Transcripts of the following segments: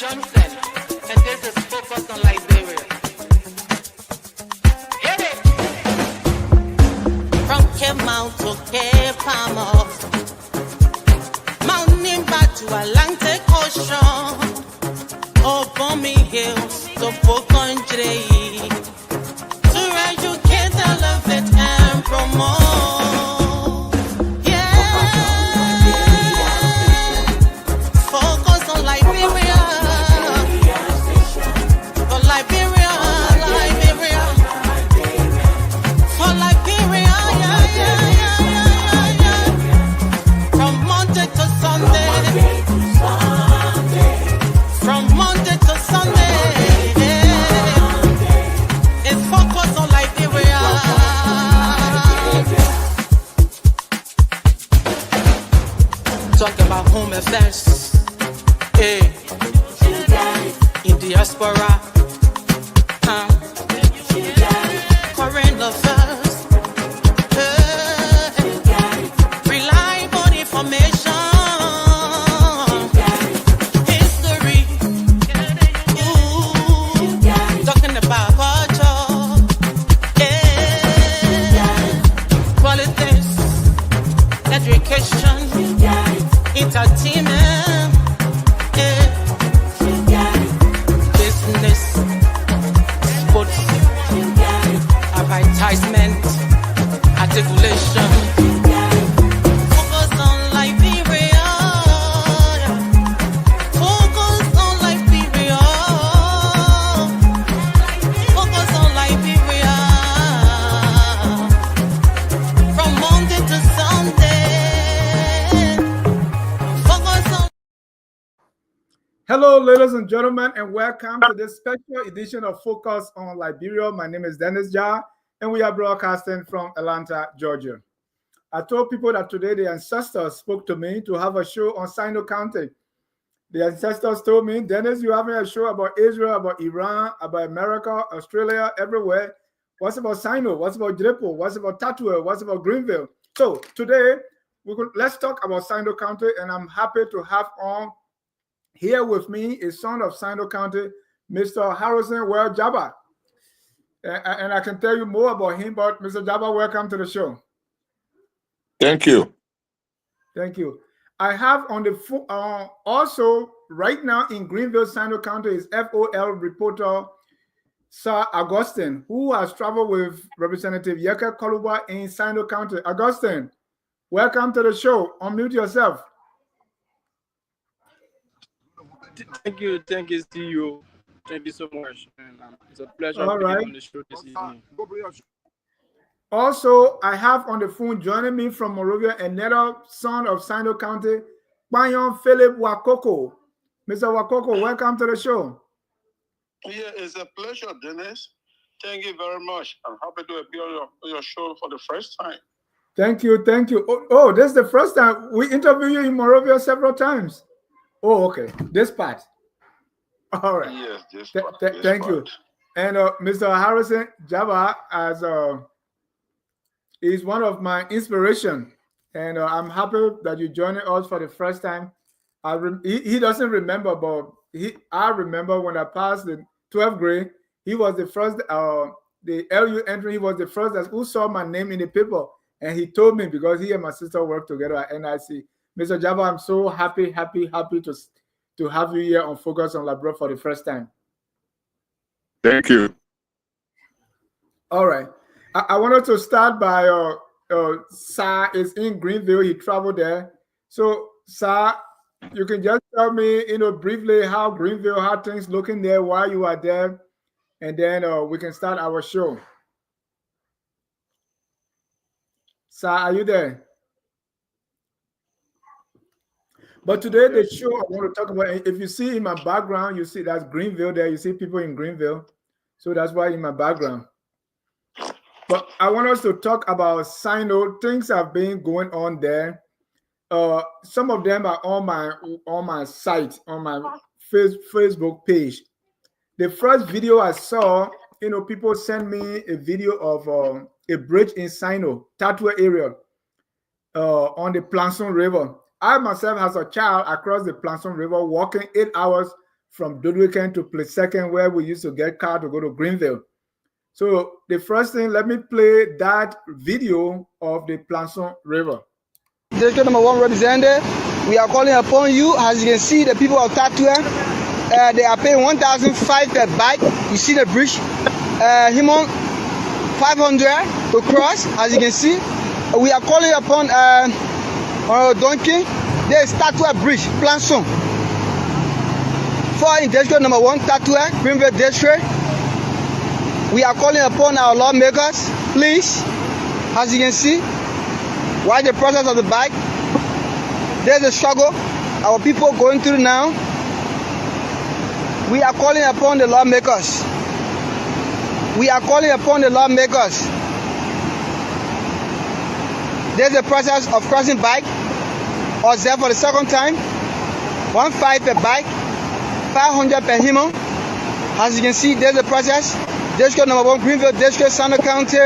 Johnson, and this is Focus on Liberia. Hit it! From Cape Mount to Cape Palmer, Mount Nimba to Atlantic Ocean, Obomi Hills to Pokonjre, to educate, elevate, and promote. Talk about home affairs, hey, in diaspora, current affairs, hey, reliable information, history, talking about culture, hey, politics, education, entertainment, business, sports, advertisement, articulation. Focus on Liberia. Focus on Liberia. Focus on Liberia. From Monday to Sunday. Hello, ladies and gentlemen, and welcome to this special edition of Focus on Liberia. My name is Dennis Jar, and we are broadcasting from Atlanta, Georgia. I told people that today the ancestors spoke to me to have a show on Sinoe County. The ancestors told me, Dennis, you're having a show about Israel, about Iran, about America, Australia, everywhere. What's about Sinoe? What's about Dripo? What's about Tatue? What's about Greenville? So today, let's talk about Sinoe County, and I'm happy to have on here with me is son of Sinoe County, Mr. Harrison Well Jabba. And I can tell you more about him, but Mr. Jabba, welcome to the show. Thank you. Thank you. I have on the also right now in Greenville, Sinoe County is FOL reporter Sir Augustine, who has traveled with Representative Yeke Koluba in Sinoe County. Augustine, welcome to the show. Unmute yourself. Thank you, CEO. Thank you so much. And, it's a pleasure All being right. on the show this evening. Also, I have on the phone joining me from Monrovia another son of Sinoe County, Bayon Philip Wakoko. Mr. Wakoko, welcome to the show. Yeah, it's a pleasure, Dennis. Thank you very much. I'm happy to appear on your show for the first time. Thank you, thank you. Oh, this is the first time we interview you in Monrovia several times. Oh, okay. This part. All right. Yes, this part. Thank you. And Mr. Harrison Jabba is one of my inspiration, and I'm happy that you joining us for the first time. He doesn't remember, but I remember when I passed the 12th grade. He was the first. The LU entry. He was the first who saw my name in the paper, and he told me because he and my sister work together at NIC. Mr. Jabba, I'm so happy to have you here on Focus on Liberia for the first time. Thank you. All right. I wanted to start by Sir is in Greenville. He traveled there. So, Sir, you can just tell me, briefly how Greenville, how things looking there while you are there, and then we can start our show. Sir, are you there? But today, the show I want to talk about, if you see in my background, you see that's Greenville there. You see people in Greenville. So that's why in my background. But I want us to talk about Sinoe. Things have been going on there. Some of them are on my site, on my Facebook page. The first video I saw, people sent me a video of a bridge in Sinoe, Tatue area, on the Planson River. I myself, as a child, I crossed the Planson River walking 8 hours from Dudwicken to Place Second, where we used to get car to go to Greenville. So the first thing, let me play that video of the Planson River. District number 1 representative, we are calling upon you. As you can see, the people of Tatue, they are paying 1,005 per bike. You see the bridge, Himon 500 to cross. As you can see, we are calling upon Donkey. There is Tatue Bridge, Planson. For in district number 1, Tatue, Greenville district. We are calling upon our lawmakers, please. As you can see, watch the process of the bike. There's a struggle. Our people going through now. We are calling upon the lawmakers. We are calling upon the lawmakers. There's a process of crossing bike. Observe for the second time. 1,500 per bike, 500 per human. As you can see, there's a process. District number 1, Greenville District, Sinoe County,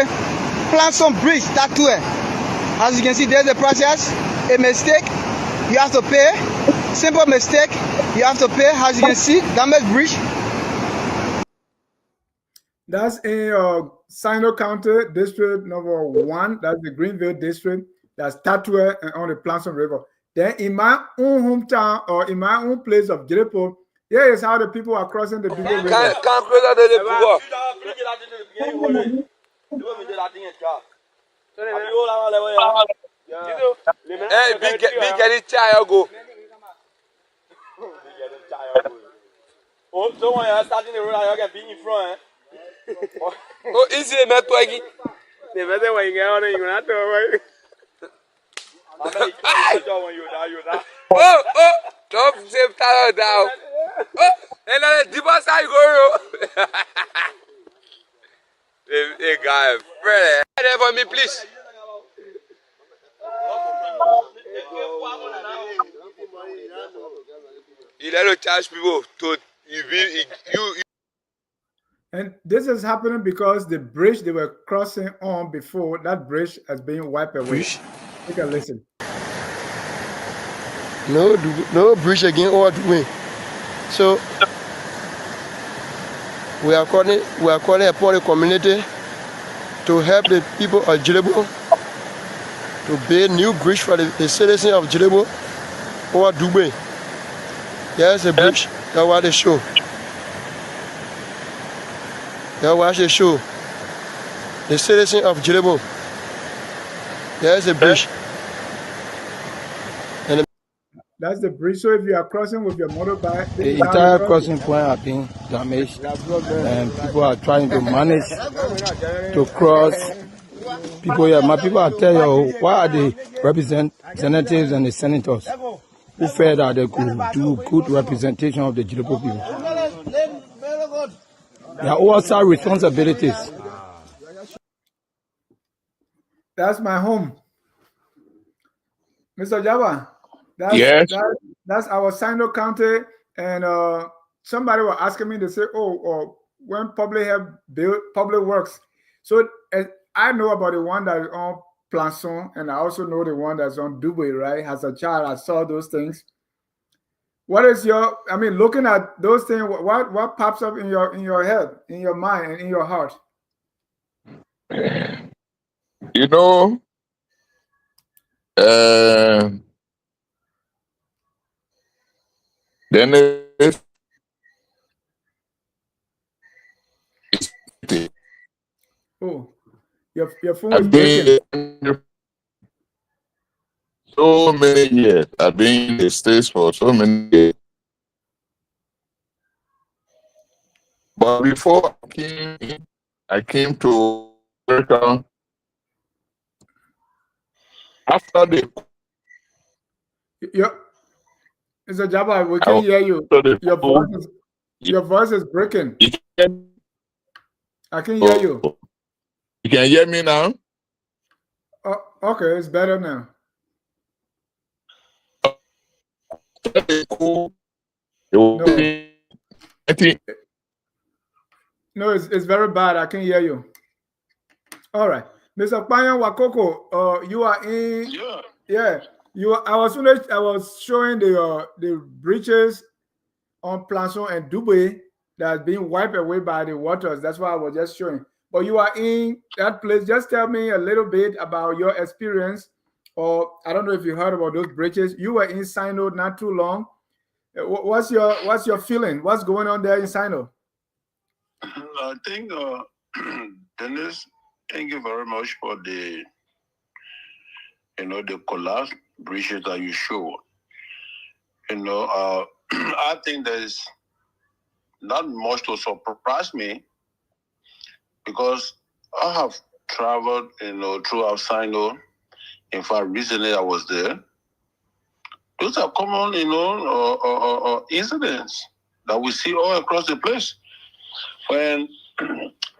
Planson Bridge, Tatue. As you can see, there's a process. A mistake, you have to pay. Simple mistake, you have to pay. As you can see, damaged bridge. That's in Sinoe County, District number 1. That's the Greenville District. That's Tatue and on the Planson River. Then in my own hometown or in my own place of Jiripo, here is how the people are crossing the Bigo River. Hey, big get it child go. Oh, so when you're starting the road, you can be in front. Oh, easy, man, twaggy. The better when you get on it, you're not doing Oh, don't save Tyler down. Oh, and then the boss I go. Hey, guy, Fred, there for me, please. You let to charge people to you. And this is happening because the bridge they were crossing on before, that bridge has been wiped away. Bridge. Take a listen. No bridge again or doing. So we are calling upon the community to help the people of Jilebo to build new bridge for the citizens of Jilebo or Dubai. There's a bridge. That's what they show. That's what they show. The citizens of Jilebo. There's a bridge. That's the bridge. So if you are crossing with your motorbike, the entire crossing point has been damaged, and people are trying to manage to cross. People here, my people, I tell you, why are the representatives and the senators who felt that they could do good representation of the Jilipo people? There are also responsibilities. That's my home, Mr. Java. That's our Sinoe County, and somebody was asking me to say, when public works. So I know about the one that is on Planson, and I also know the one that's on Dubai, right? As a child, I saw those things. What is looking at those things, what pops up in your head, in your mind, and in your heart? You know, then Oh, your phone is breaking. So many years. I've been in the States for so many years. But before I came to America. After the Mr. Jabba, we can hear you. Your voice is breaking. I can hear you. You can hear me now? Oh, okay, it's better now. No, it's very bad. I can hear you. All right. Mr. Panyan Wakoko, you are in. Yeah. I was showing the bridges on Planson and Dubai that's being wiped away by the waters. That's why I was just showing. But you are in that place. Just tell me a little bit about your experience, or I don't know if you heard about those bridges. You were in Sinoe not too long. What's your feeling? What's going on there in Sinoe? I think, Dennis, thank you very much for the collapse bridges that you showed. I think there's not much to surprise me because I have traveled, throughout Sinoe. In fact, recently I was there. Those are common, incidents that we see all across the place. When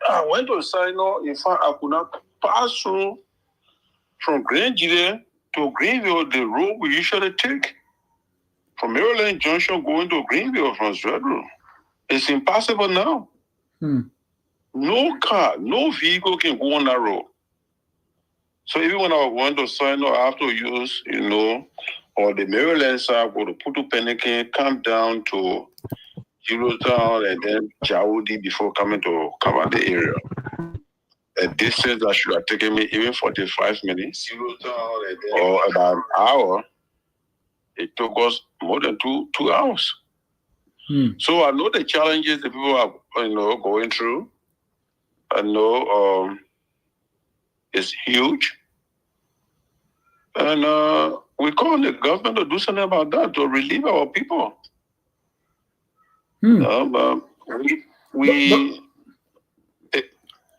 I went to Sinoe, in fact, I could not pass through from Greenville to Greenville, the road we usually take. From Maryland Junction going to Greenville from Zredro. It's impossible now. No car, no vehicle can go on that road. So even when I went to Sinoe, I have to use, or the Maryland side, go to Putu Penikin, come down to Eurotown and then Jaudi before coming to cover the area. A distance that should have taken me even 45 minutes or about an hour. It took us more than two hours. So I know the challenges that people are, going through. I know it's huge. And we call on the government to do something about that, to relieve our people.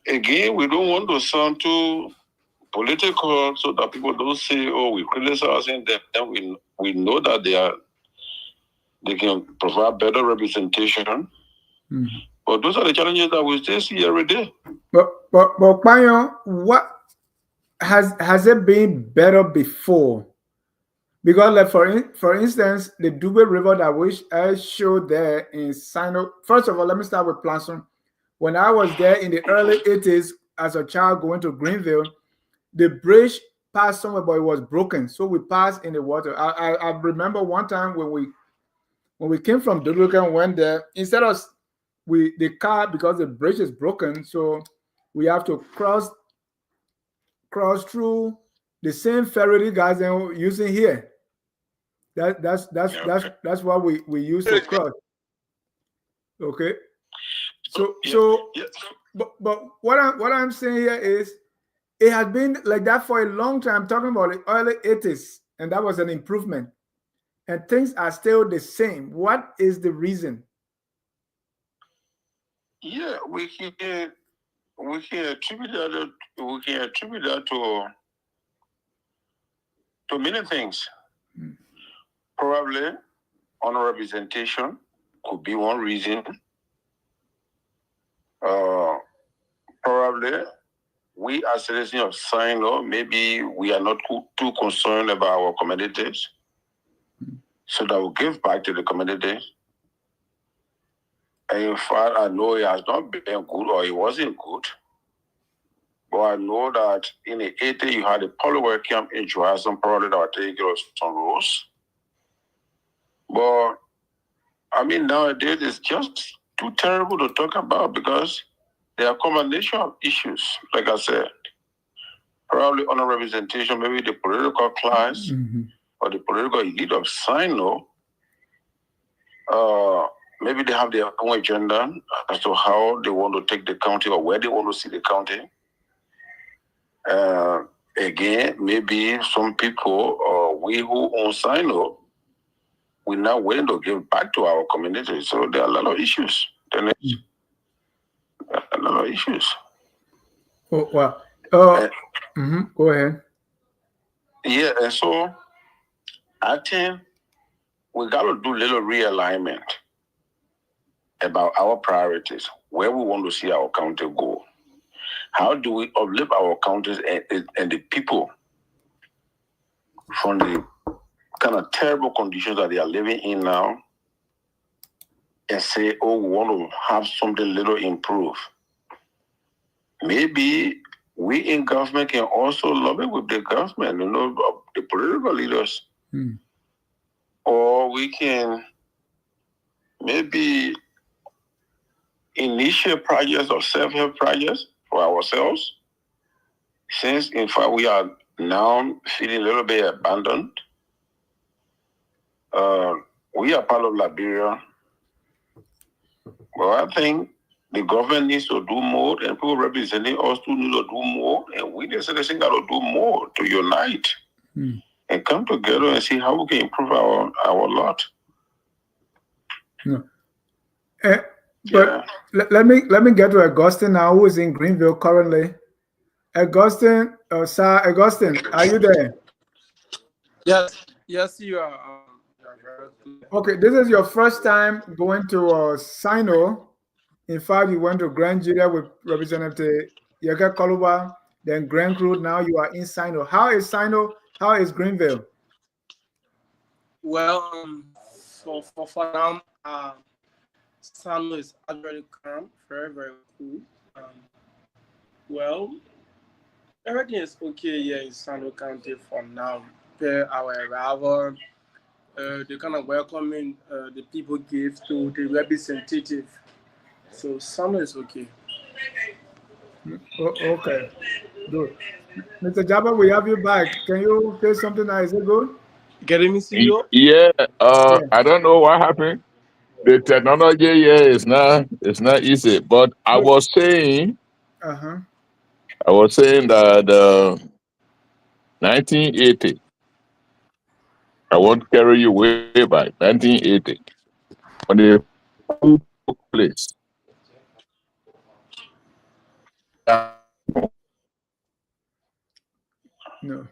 Again, we don't want to sound too political so that people don't say, oh, we criticizing them. Then we know that they can provide better representation. But those are the challenges that we still see every day. But Panyo, what has it been better before? Because like for instance, the Dubai River that I showed there in Sinoe. First of all, let me start with Planson. When I was there in the early 80s as a child going to Greenville, the bridge passed somewhere, but it was broken. So we passed in the water. I remember one time when we came from Duduka and went there, instead of the car, because the bridge is broken, so we have to cross through the same ferry guys are using here. That's what we use to cross. Okay. But what I'm saying here is it has been like that for a long time. I'm talking about the early 80s, and that was an improvement. And things are still the same. What is the reason? Yeah, we can attribute that to many things. Probably under-representation could be one reason. Probably we as citizens of Sinoe, maybe we are not too concerned about our communities, so that we give back to the community. And in fact, I know it has not been good or it wasn't good. But I know that in the 80s, you had a polywork camp in Johansson, probably that were taking care of some roads. But I mean, nowadays it's just too terrible to talk about because there are a combination of issues. Like I said, probably under-representation, maybe the political class or the political elite of Sinoe. Maybe they have their own agenda as to how they want to take the county or where they want to see the county. Again, maybe some people, we who own Sinoe, we're not willing to give back to our community. So there are a lot of issues. A lot of issues. Oh, wow. Go ahead. Yeah, and so I think we got to do a little realignment about our priorities, where we want to see our county go. How do we uplift our counties and the people from the kind of terrible conditions that they are living in now and say, oh, we want to have something little improve. Maybe we in government can also lobby with the government, the political leaders. Or we can maybe initial projects or self-help projects for ourselves, since in fact we are now feeling a little bit abandoned. We are part of Liberia, but I think the government needs to do more, and people representing us too need to do more, and we the citizens got to do more to unite and come together and see how we can improve our lot. No. But let me get to Augustine now, who is in Greenville currently. Augustine, Sir Augustine, are you there? Yes, you are. Okay, this is your first time going to Sinoe. In fact, you went to Grand Julia with Representative Yeka Koluba, then Grand Road. Now you are in Sinoe. How is Sinoe? How is Greenville? Well, for now, Sinoe is actually calm, very, very cool. Well, everything is okay here in Sinoe County for now. Per our arrival, the kind of welcoming the people give to the representative. So Sinoe is okay. Okay, good. Mr. Jabba, we have you back. Can you say something? Is it good? Getting me, CEO? Yeah, I don't know what happened. The technology here is not easy. But I was saying that 1980. I want to carry you way back, 1980, when the coup took place. No.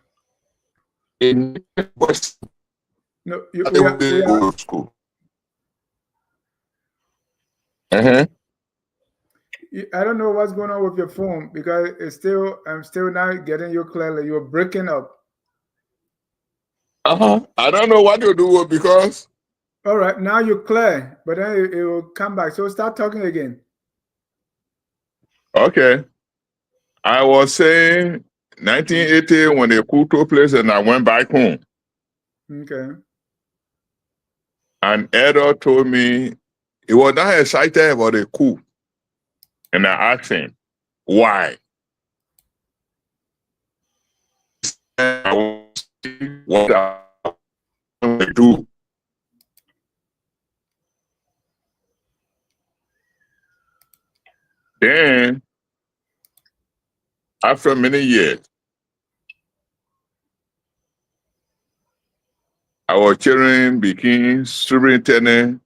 In West, No, we are to school. I don't know what's going on with your phone because I'm still not getting you clearly. You're breaking up. I don't know what to do because. All right, now you're clear, but then it will come back. So start talking again. Okay. I was saying 1980 when the coup took place and I went back home. Okay. And Edo told me he was not excited about the coup. And I asked him, why? What I want to do. Then, after many years, our children became superintendent,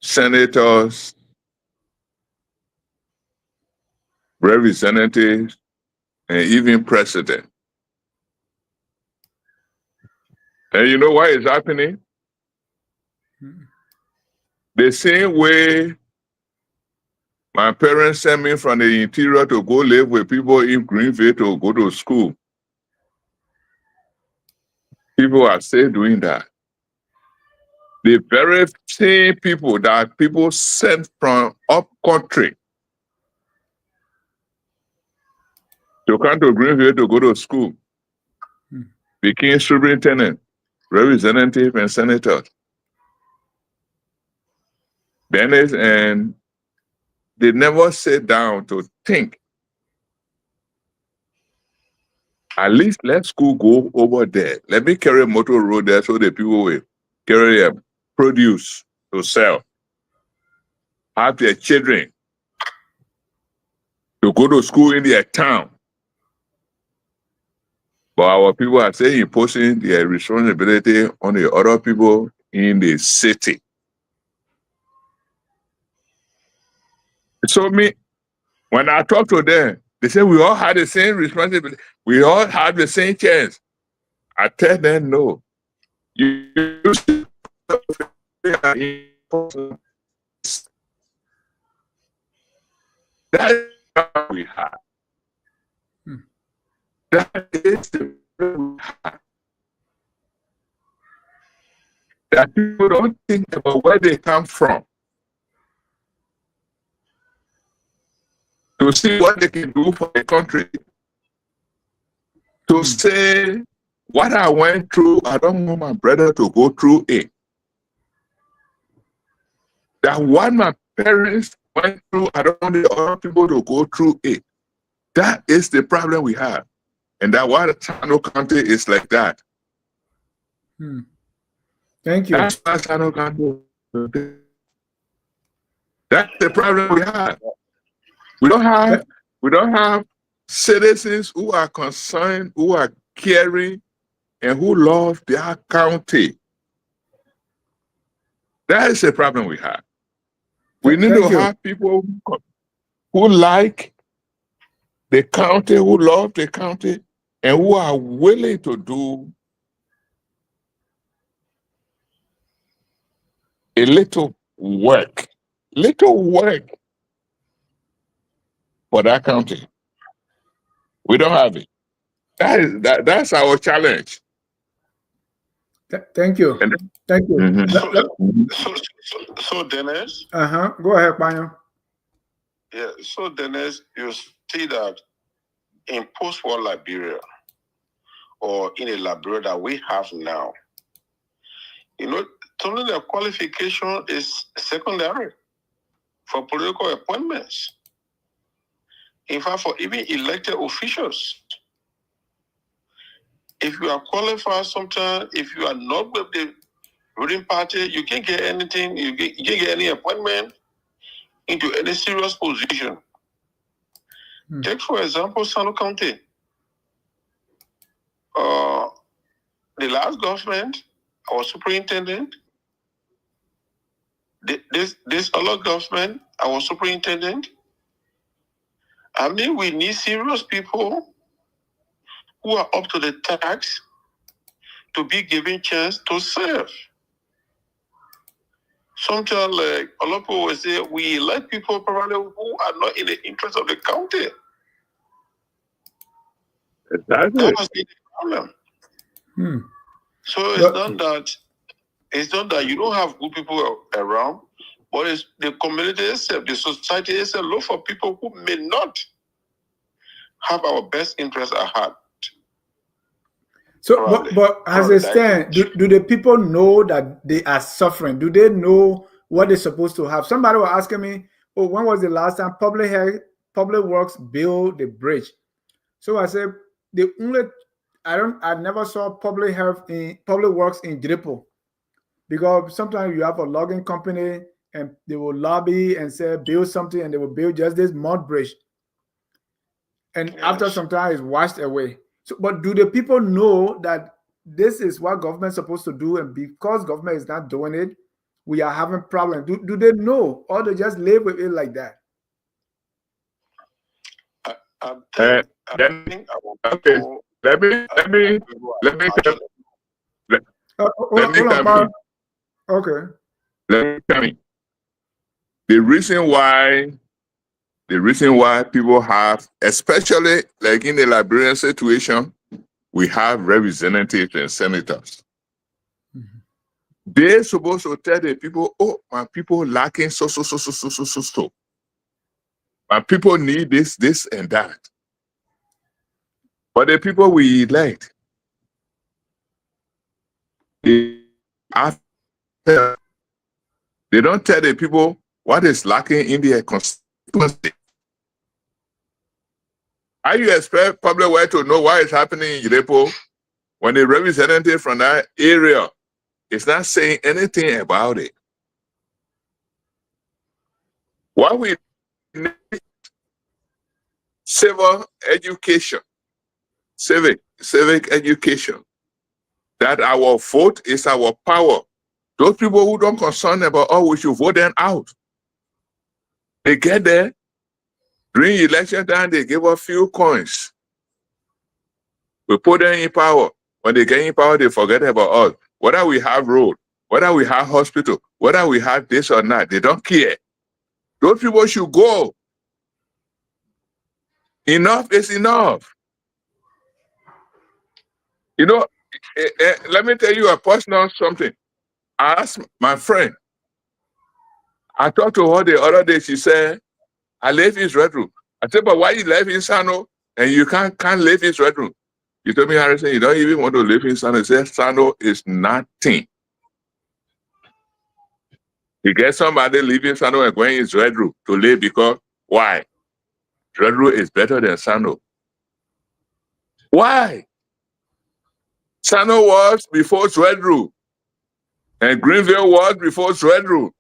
senators, representatives, and even president. And you know why it's happening? The same way my parents sent me from the interior to go live with people in Greenville to go to school. People are still doing that. The very same people that people sent from up country to come to Greenville to go to school became superintendent, representative, and senators. Dennis, and they never sit down to think. At least let school go over there. Let me carry a motor road there so the people will carry a produce to sell. Have their children to go to school in their town. But our people are saying imposing their responsibility on the other people in the city. So when I talk to them, they say we all have the same responsibility. We all have the same chance. I tell them no. That's how we have. That is the we have. That people don't think about where they come from to see what they can do for the country. To say what I went through, I don't want my brother to go through it. That what my parents went through, I don't want the other people to go through it. That is the problem we have. And that why the Sinoe County is like that. Thank you. That's why Sinoe County. That's the problem we have. We don't have citizens who are concerned, who are caring, and who love their county. That is the problem we have. We need to have people who like the county, who love the county, and who are willing to do a little work for that county. We don't have it. That's our challenge. Thank you. Thank you. So Dennis. Go ahead, Panyo. Yeah. So Dennis, you see that in post-war Liberia, or in a Liberia that we have now, only the qualification is secondary for political appointments. In fact, for even elected officials, if you are qualified, sometimes if you are not with the ruling party, you can't get anything. You can't get any appointment into any serious position. Take for example, Sinoe County. The last government, our superintendent. This other government, our superintendent. I mean, we need serious people who are up to the task to be given chance to serve. Sometimes, like a lot of people will say, we elect people probably who are not in the interest of the county. That must be the problem. So it's not that you don't have good people around, but it's the community itself, the society itself, look for people who may not have our best interests at heart. So, but as they stand, do the people know that they are suffering? Do they know what they're supposed to have? Somebody was asking me, "Oh, when was the last time Public Works built the bridge?" So I said, I never saw Public Works in Dripo, because sometimes you have a logging company and they will lobby and say build something, and they will build just this mud bridge, and after some time it's washed away. So, but do the people know that this is what government is supposed to do, and because government is not doing it, we are having problems? Do they know, or they just live with it like that? Okay. Let me come in. The reason why people have, especially like in the Liberian situation, we have representatives and senators. They're supposed to tell the people, oh, my people lacking so. My people need this, and that. But the people we elect, they don't tell the people what is lacking in their constituency. How you expect Public Works to know what is happening in Jirepo when the representative from that area is not saying anything about it? What we need civic education, that our vote is our power. Those people who don't concern about, oh, we should vote them out. They get there, during election time, they give us few coins. We put them in power. When they get in power, they forget about us. Whether we have road, whether we have hospital, whether we have this or not, they don't care. Those people should go. Enough is enough. Let me tell you a personal something. I asked my friend. I talked to her the other day. She said, I live in Red Room. I said, but why you live in Sinoe and you can't live in Red Room? You told me, Harrison, you don't even want to live in Sinoe. He said, Sinoe is nothing. You get somebody leaving Sinoe and going in Zwedru to live because why? Zwedru is better than Sinoe. Why? Sinoe was before Zwedru, and Greenville was before Zwedru.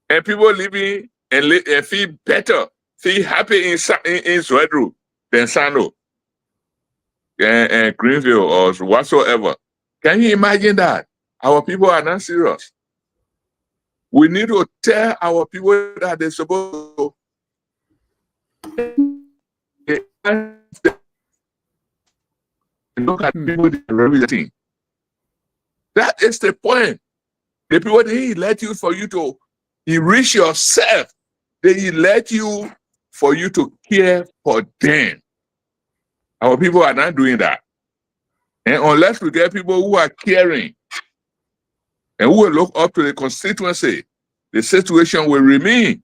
And people living and feel better, feel happy in Zwedru than Sinoe and Greenville or whatsoever. Can you imagine that? Our people are not serious. We need to tell our people that they're supposed to look at people that are representing. That is the point. The people they elect you for you to enrich yourself. They elect you for you to care for them. Our people are not doing that. And unless we get people who are caring and who will look up to the constituency, the situation will remain.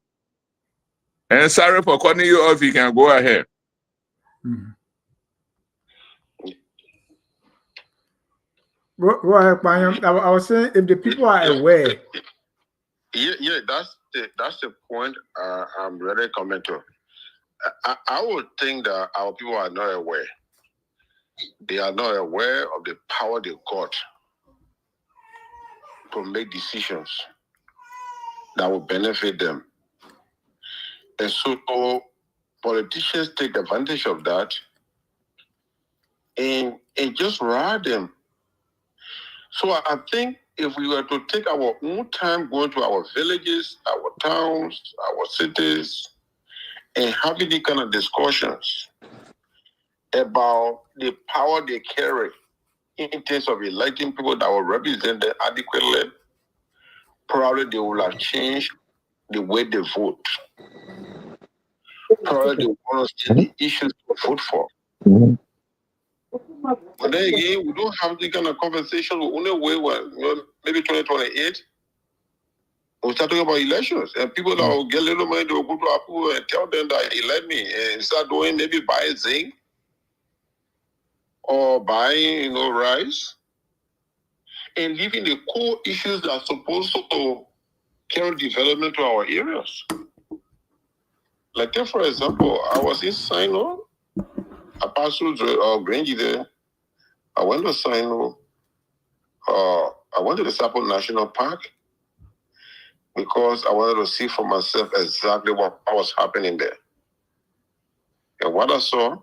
And sorry for cutting you off, you can go ahead. Go ahead, Panyam. I was saying, if the people are aware. Yeah, that's the point I'm really coming to. I would think that our people are not aware. They are not aware of the power they got to make decisions that will benefit them. And so politicians take advantage of that and just ride them. So I think if we were to take our own time going to our villages, our towns, our cities, and having these kind of discussions about the power they carry in terms of electing people that will represent them adequately, probably they will have changed the way they vote. Probably they want to see the issues to vote for. But then again, we don't have the kind of conversation. We only wait when maybe 2028. We'll start talking about elections, and people that will get little money, they will go to our people and tell them that elect me, and start doing maybe buying zinc or buying, rice, and leaving the core issues that are supposed to carry development to our areas. Like, take for example, I was in Sinoe, I passed through Grangy there. I went to Sinoe. I went to the Sapo National Park because I wanted to see for myself exactly what was happening there. And what I saw,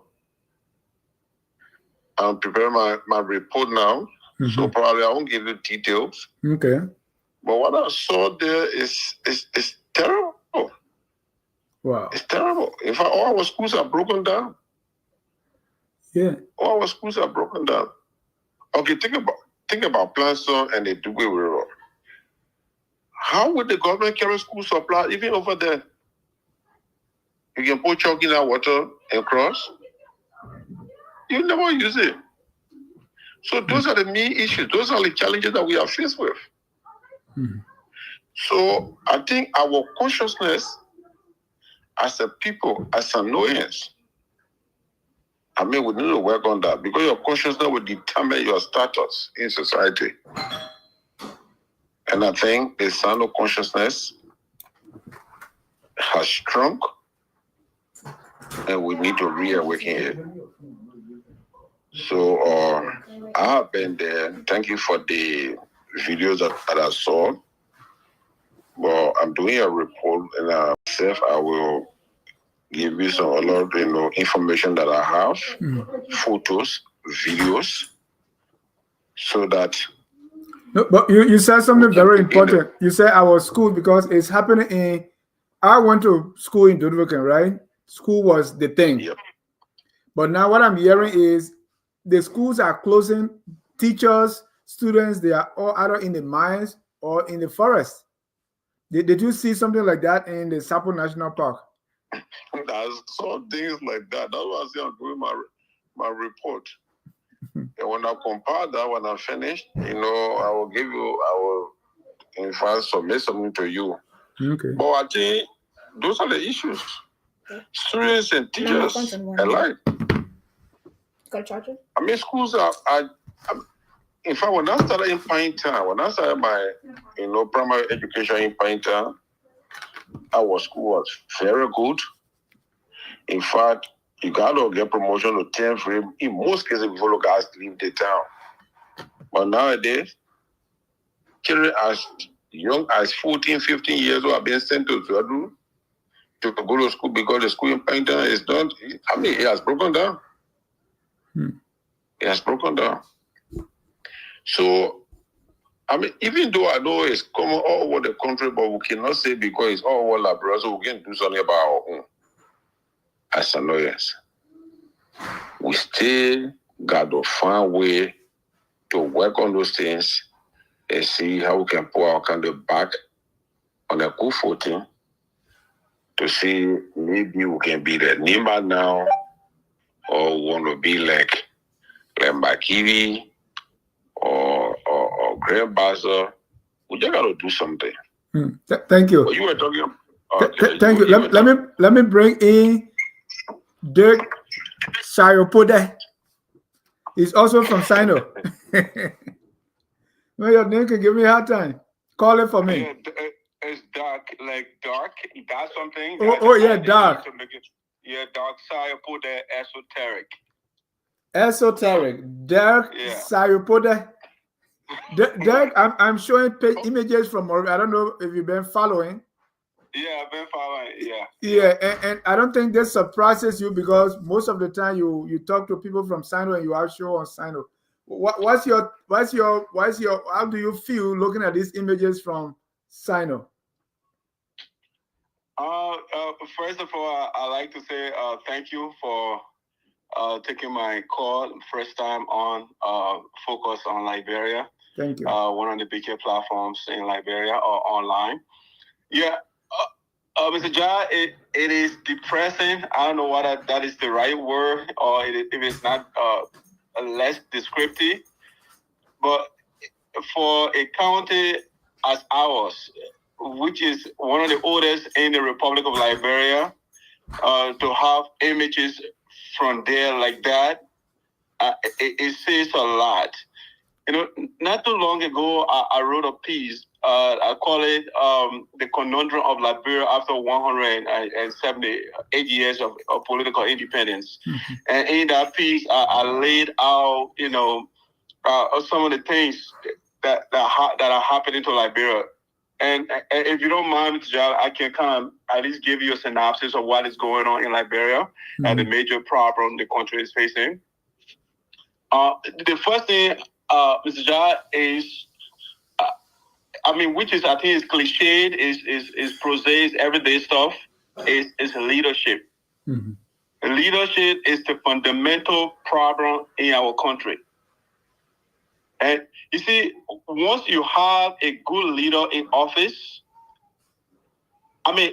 I'm preparing my report now, so probably I won't give you details. Okay. But what I saw there is terrible. Wow. It's terrible. In fact, all our schools are broken down. Yeah. All our schools are broken down. Okay, think about Planston and the Dugwe River. How would the government carry school supply even over there? You can put chalk in that water and cross. You never use it. So those are the main issues. Those are the challenges that we are faced with. So I think our consciousness as a people, as Sanoeans, we need to work on that because your consciousness will determine your status in society. And I think the Sinoe consciousness has shrunk and we need to reawaken it. So I have been there. Thank you for the videos that I saw. Well, I'm doing a report and I will give you some other information that I have, photos, videos, so that. No, but you said something very important. You said our school, because it's happening in. I went to school in Dudvoken, right? School was the thing. Yep. But now what I'm hearing is the schools are closing. Teachers, students, they are all either in the mines or in the forest. Did you see something like that in the Sapo National Park? I saw things like that. That's why I say I'm doing my report. And when I compare that, when I finish, I will in fact submit something to you. Okay. But I think those are the issues. Students and teachers alike. Got a charger? Schools are in fact, when I started in Pine Town, when I started my, primary education in Pine Town, our school was very good. In fact, you got to get promotion to 10th grade. In most cases, before you guys leave the town. But nowadays, children as young as 14, 15 years old are being sent to Zadu to go to school because the school in Pine Town is not, it has broken down. It has broken down. So, even though I know it's common all over the country, but we cannot say because it's all over Liberia, so we can do something about our own. As Sinoeans, we still got to find a way to work on those things and see how we can put our country back on a good footing to see maybe we can be the Nima now or we want to be like Makivi or Grand Bazaar. We just got to do something. Thank you. But you were talking. Thank you. Let me bring in Dirk Sayopode. He's also from Sinoe. No, your name can give me a hard time. Call it for me. Yeah, it's dark, like dark. That's something. Yeah, dark. Yeah, dark Sayopode esoteric. Esoteric. Dirk Sayopode. Dirk, I'm showing images from Morocco. I don't know if you've been following. Yeah, I've been following. Yeah, and I don't think this surprises you because most of the time you talk to people from Sinoe and you have show on Sinoe. What's your how do you feel looking at these images from Sinoe? First of all, I like to say thank you for taking my call first time on Focus on Liberia. Thank you. One of the bigger platforms in Liberia or online. Yeah. Mr. Jai, it is depressing. I don't know whether that is the right word or if it's not less descriptive. But for a county as ours, which is one of the oldest in the Republic of Liberia, to have images from there like that, it says a lot. Not too long ago, I wrote a piece. I call it The Conundrum of Liberia After 178 Years of Political Independence. Mm-hmm. And in that piece, I laid out, some of the things that are happening to Liberia. And if you don't mind, Mr. Jal, I can kind of at least give you a synopsis of what is going on in Liberia and the major problem the country is facing. The first thing, Mr. Jal, is which is I think is cliched, is prosaic, everyday stuff, is leadership. Mm-hmm. Leadership is the fundamental problem in our country. And you see, once you have a good leader in office,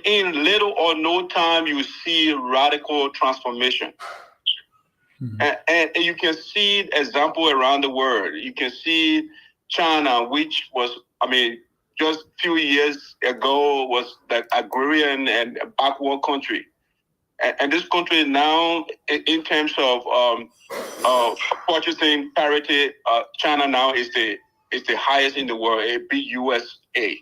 in little or no time, you see radical transformation. Mm-hmm. And you can see example around the world. You can see China, which was, just a few years ago was the agrarian and backward country. And this country now, in terms of purchasing parity, China now is the highest in the world. It beat USA.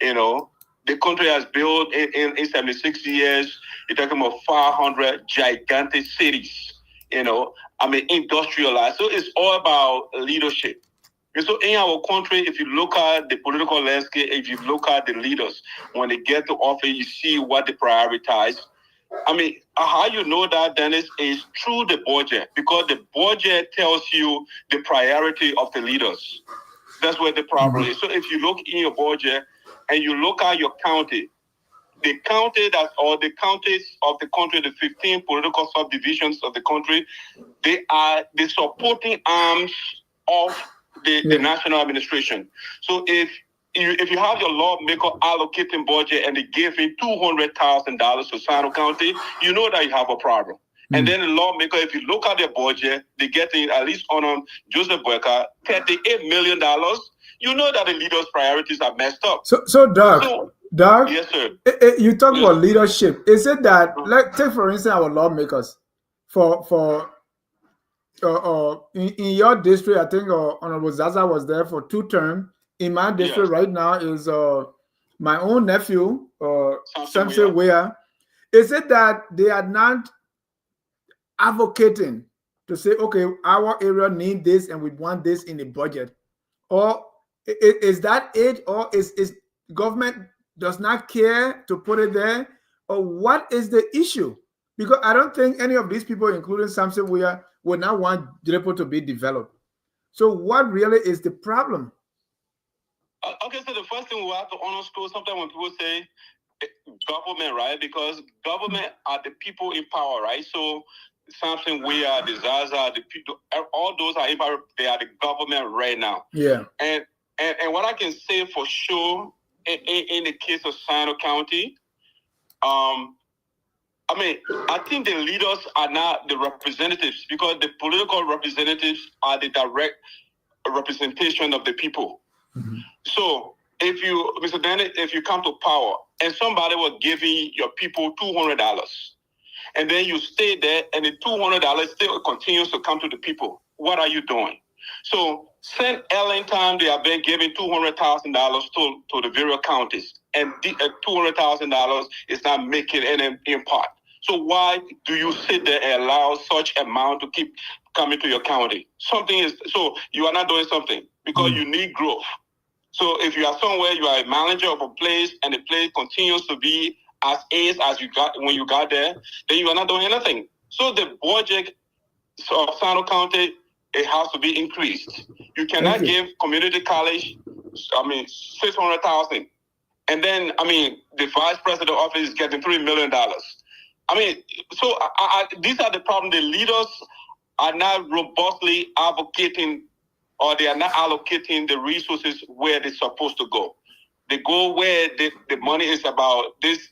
The country has built in 76 years. You're talking about 500 gigantic cities. Industrialized. So it's all about leadership. And so in our country, if you look at the political landscape, if you look at the leaders, when they get to office, you see what they prioritize. How you know that, Dennis, is through the budget, because the budget tells you the priority of the leaders. That's where the problem is. So if you look in your budget and you look at your county, the counties of the country, the 15 political subdivisions of the country, they are the supporting arms of the national administration. So if you have your lawmaker allocating budget and they give him $200,000 to Sinoe County, you know that you have a problem. And then the lawmaker, if you look at their budget, they get in, at least on Joseph Boyka, $38 million. You know that the leaders' priorities are messed up. So Doug, yes, sir. You talk about leadership. Is it that, take for instance our lawmakers, for in your district, I think Honorable Zaza was there for 2 terms. In my district right now is my own nephew, Samson Wea. Is it that they are not advocating to say, okay, our area need this and we want this in the budget? Or is that it? Or is government does not care to put it there? Or what is the issue? Because I don't think any of these people, including Samson Wea, would not want Drepo to be developed. So what really is the problem? Okay, so the first thing we have to underscore sometimes when people say government, right? Because government are the people in power, right? So something we are, the Zaza, the people, all those are in power. They are the government right now. Yeah. And what I can say for sure in the case of Sinoe County, I mean, I think the leaders are not the representatives, because the political representatives are the direct representation of the people. Mm-hmm. So if you, Mr. Dennett, if you come to power and somebody was giving your people $200, and then you stay there and the $200 still continues to come to the people, what are you doing? So since Ellen time, they have been giving $200,000 to the various counties, and $200,000 is not making any impact. So why do you sit there and allow such amount to keep coming to your county? Something is, so you are not doing something, because you need growth. So if you are somewhere, you are a manager of a place, and the place continues to be as is as you got when you got there, then you are not doing anything. So the budget of Sinoe County, it has to be increased. You cannot give community college, $600,000, and then the vice president office is getting $3 million. So these are the problems. The leaders are not robustly advocating, or they are not allocating the resources where they're supposed to go. They go where the money is about this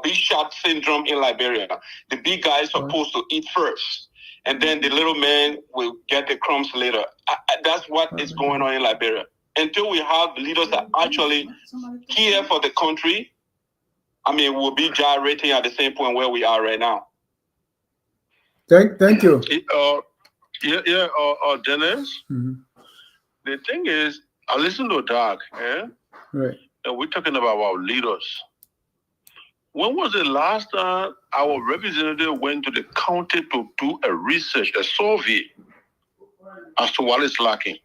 big shot syndrome in Liberia. The big guy is supposed to eat first, and then the little man will get the crumbs later. That's what is going on in Liberia. Until we have leaders that actually care for the country, we'll be gyrating at the same point where we are right now. Thank you. Dennis. Mm-hmm. The thing is, I listen to Doug, right? And we're talking about our leaders. When was the last time our representative went to the county to do a research, a survey as to what is lacking?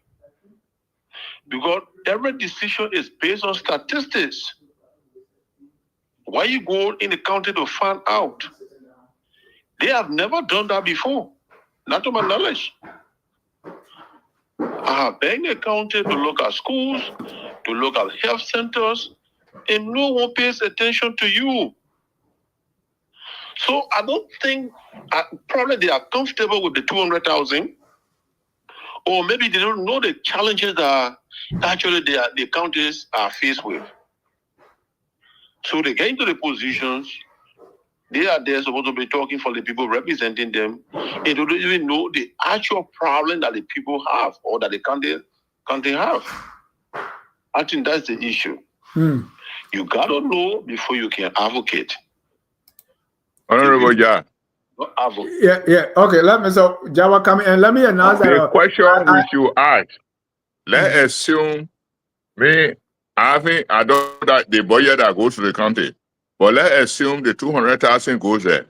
Because every decision is based on statistics. Why you go in the county to find out? They have never done that before, not to my knowledge. I have begged the county to look at schools, to look at health centers, and no one pays attention to you. So I don't think, probably they are comfortable with the 200,000, or maybe they don't know the challenges that actually the counties are faced with. So they get into the positions, they are there supposed to be talking for the people representing them, and they don't even know the actual problem that the people have, or that the county have. I think that's the issue. You gotta know before you can advocate. Honorable Jah. Yeah. Okay, so Jawa come in, and let me announce that. The question we should ask. Let's assume I don't know that the budget that goes to the county, but let's assume the 200,000 goes there.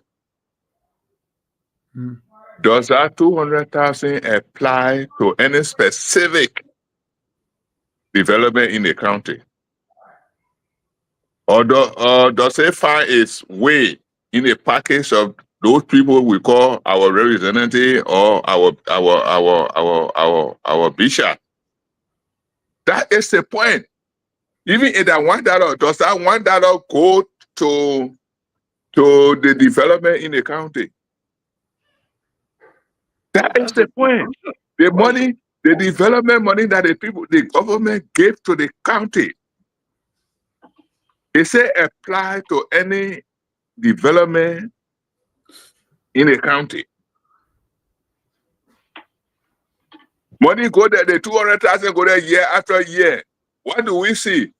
Does that 200,000 apply to any specific development in the county? Or does it find its way in a package of those people we call our representative or our bishop? That is the point. Even if that $1, does that $1 go to the development in the county? That is the point. The money, the development money that the government gave to the county, it say apply to any development in the county. Money go there, the 200,000 go there year after year. What do we see?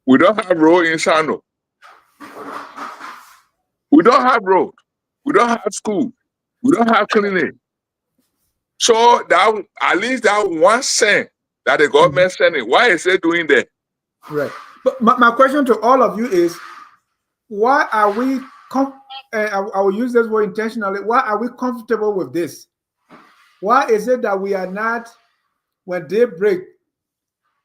We don't have road in Sinoe. We don't have road. We don't have school. We don't have clinic. So that at least that 1 cent that the government sending, why is it doing that? Right. But my question to all of you is, why are we I will use this word intentionally. Why are we comfortable with this? Why is it that we are not, when day break,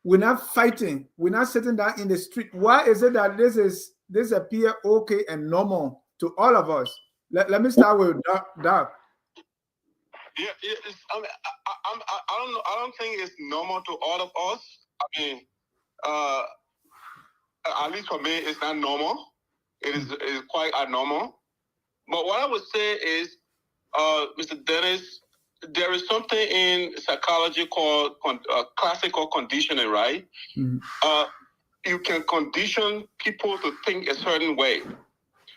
we're not fighting, we're not sitting down in the street? Why is it that this appear okay and normal to all of us? Let me start with Doc. Yeah, I mean, I don't know. I don't think it's normal to all of us. I mean, at least for me, it's not normal. It is quite abnormal. But what I would say is, Mr. Dennis, there is something in psychology called classical conditioning, right? You can condition people to think a certain way.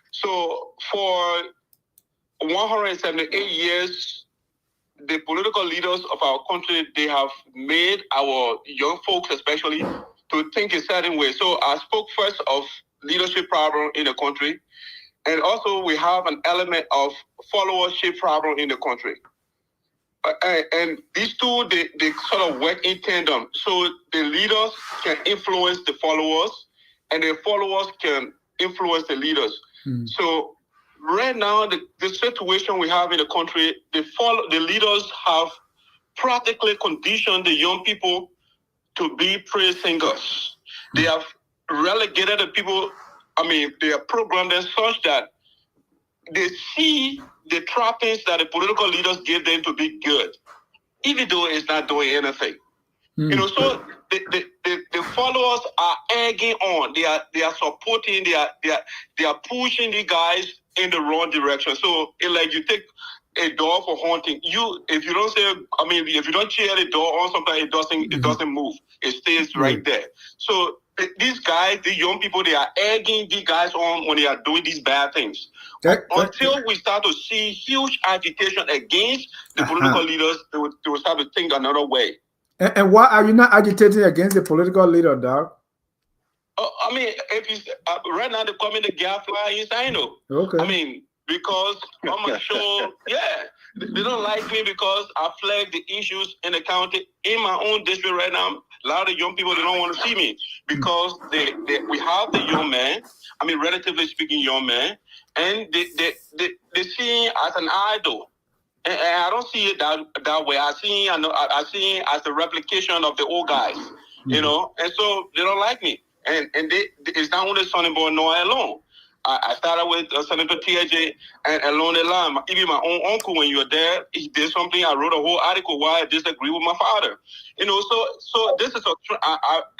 So for 178 years, the political leaders of our country, they have made our young folks especially to think a certain way. So I spoke first of leadership problem in the country, and also we have an element of followership problem in the country. And these two, they sort of work in tandem. So the leaders can influence the followers, and the followers can influence the leaders. So right now, the situation we have in the country, the leaders have practically conditioned the young people to be praise singers. They have relegated the people, they have programmed them such that they see the trappings that the political leaders give them to be good, even though it's not doing anything. So the followers are egging on. They are supporting. They are pushing the guys in the wrong direction. So it's like you take a dog for hunting. If you don't say, if you don't cheer the dog on, sometimes it doesn't move. It stays right there. So these guys, the young people, they are egging these guys on when they are doing these bad things. Until we start to see huge agitation against the political leaders, they will start to think another way. And why are you not agitating against the political leader, Doc? If you right now they're coming the gap fly in Sinoe. Okay. Because I'm sure, they don't like me because I flag the issues in the county in my own district right now. A lot of young people, they don't want to see me because we have the young man. Relatively speaking, young man, and they see him as an idol. And I don't see it that way. I see it as a replication of the old guys, and so they don't like me. And it's not only Sonny Boy Noah alone. I started with Senator TJ and along the line. Even my own uncle, when you were there, he did something. I wrote a whole article why I disagree with my father. So this is what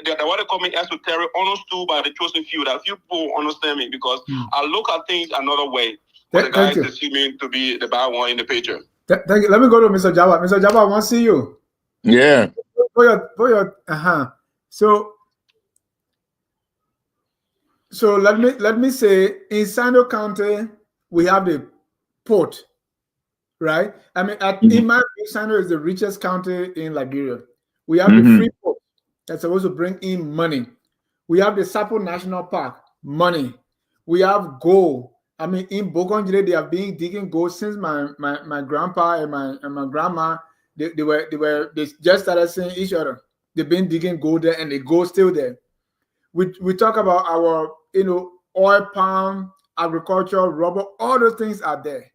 they call me esoteric, understood by the chosen few. That few people understand me because I look at things another way. But the guys that see me to be the bad one in the picture. Thank you. Let me go to Mr. Java. Mr. Java, I want to see you. Yeah. For your So let me say, in Sinoe County, we have the port, right? In my view, Sinoe is the richest county in Liberia. We have the free port that's supposed to bring in money. We have the Sapo National Park, money. We have gold. In Bokonjile, they have been digging gold since my grandpa and my grandma. They just started seeing each other. They've been digging gold there, and the gold still there. We talk about our oil palm, agriculture, rubber, all those things are there.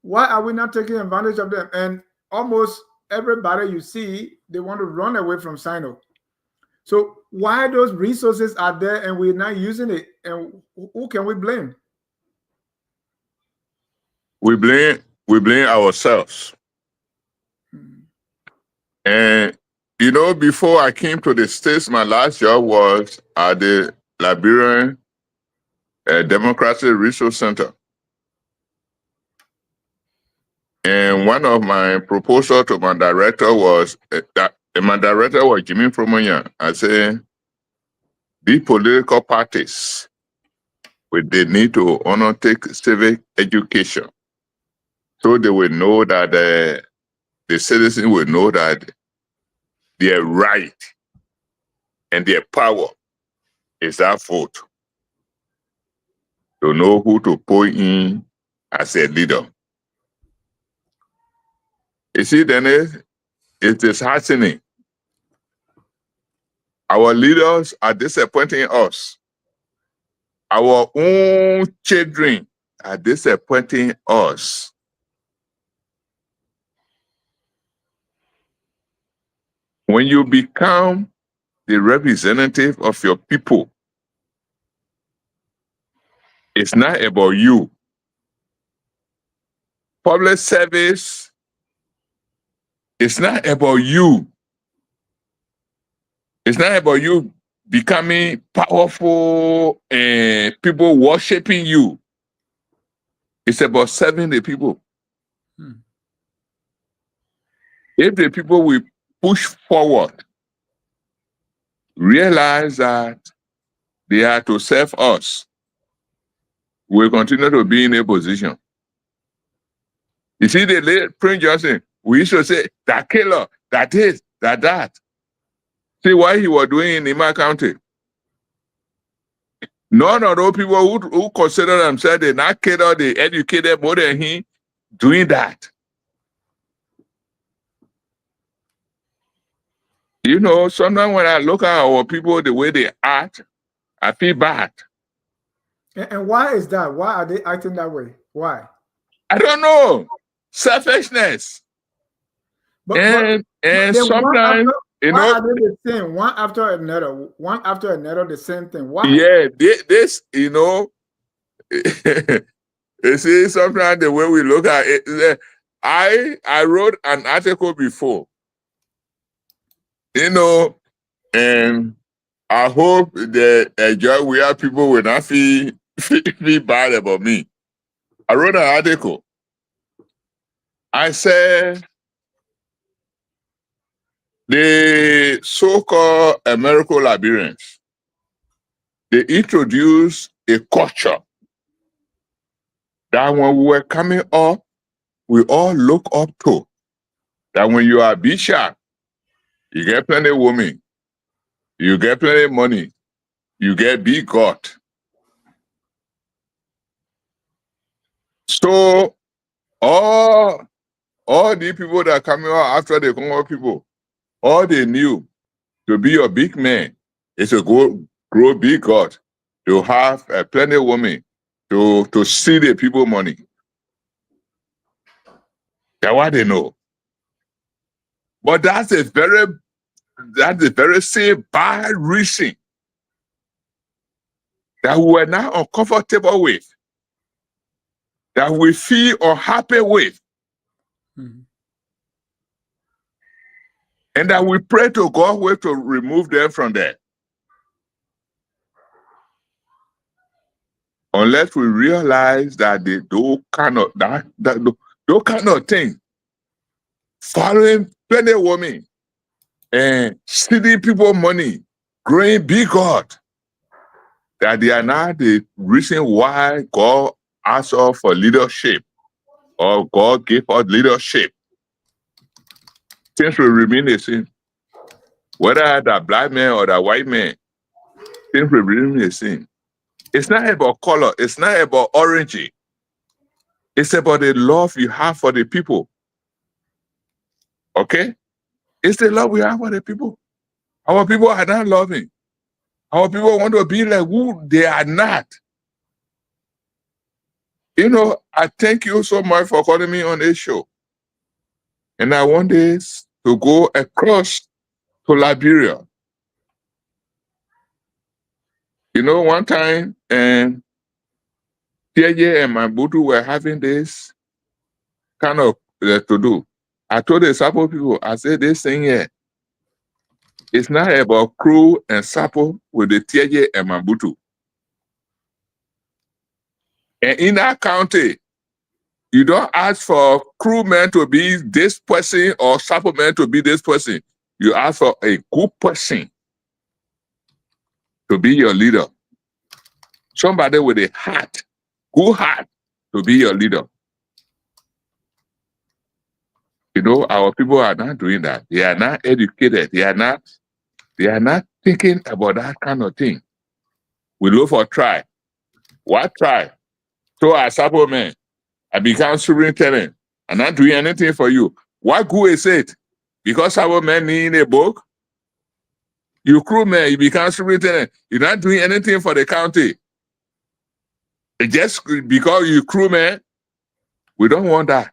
Why are we not taking advantage of them? And almost everybody you see, they want to run away from Sinoe. So why those resources are there and we're not using it? And who can we blame? We blame ourselves. And before I came to the States, my last job was at the Liberian Democracy Resource Center. And one of my proposals to my director was my director was Jimmy Promoyan. I said, these political parties, they need to undertake civic education so they will know that the citizens will know that their right and their power is that vote, to know who to put in as a leader. You see, Dennis, it is heartening. Our leaders are disappointing us. Our own children are disappointing us. When you become the representative of your people, it's not about you. Public service is not about you. It's not about you becoming powerful and people worshiping you. It's about serving the people. If the people will push forward, realize that they are to serve us, we'll continue to be in a position. You see, the late Prince Johnson, we used to say, that killer, that this, that. See what he was doing in Nima County. None of those people who consider themselves the not killer, they educated more than him, doing that. You know, sometimes when I look at our people, the way they act, I feel bad. And why is that? Why are they acting that way? Why? I don't know. Selfishness. And sometimes, why are they the same? One after another, the same thing. Why? Yeah, this, you know, you see, sometimes the way we look at it, I wrote an article before, you know, and I hope that we have people will not feel bad about me. I wrote an article. I said the so-called American Liberians, they introduced a culture that when we were coming up, we all look up to. That when you are bishop, you get plenty of women, you get plenty of money, you get big God. So all the people that are coming out after the Congo people, all they knew to be a big man is to grow big God, to have plenty of women, to see the people money. That's what they know. But that's a very same bad reason that we are not uncomfortable with, that we feel unhappy with. And that we pray to God way to remove them from there. Unless we realize that those kind of things, following plenty of women and stealing people money, growing big God, that they are not the reason why God asked us for leadership or God gave us leadership. Things will remain the same. Whether that black man or that white man, things will remain the same. It's not about color. It's not about origin. It's about the love you have for the people. Okay? It's the love we have for the people. Our people are not loving. Our people want to be like who they are not. You know, I thank you so much for calling me on this show. And I want this to go across to Liberia. You know, one time, and Tiaye and Mambutu were having this kind of to do. I told the Sapo people, I said, this thing here, it's not about crew and Sapo with the Tiaye and Mambutu. And in that county, you don't ask for crewmen to be this person or Sapo men to be this person. You ask for a good person to be your leader. Somebody with a heart, good heart, to be your leader. You know, our people are not doing that. They are not educated. They are not thinking about that kind of thing. We look for try. What try? So as Sapo man, I become superintendent. I'm not doing anything for you. Why good is it? Because our men in a book? You crewman, you become superintendent. You're not doing anything for the county. Just because you crewman, we don't want that.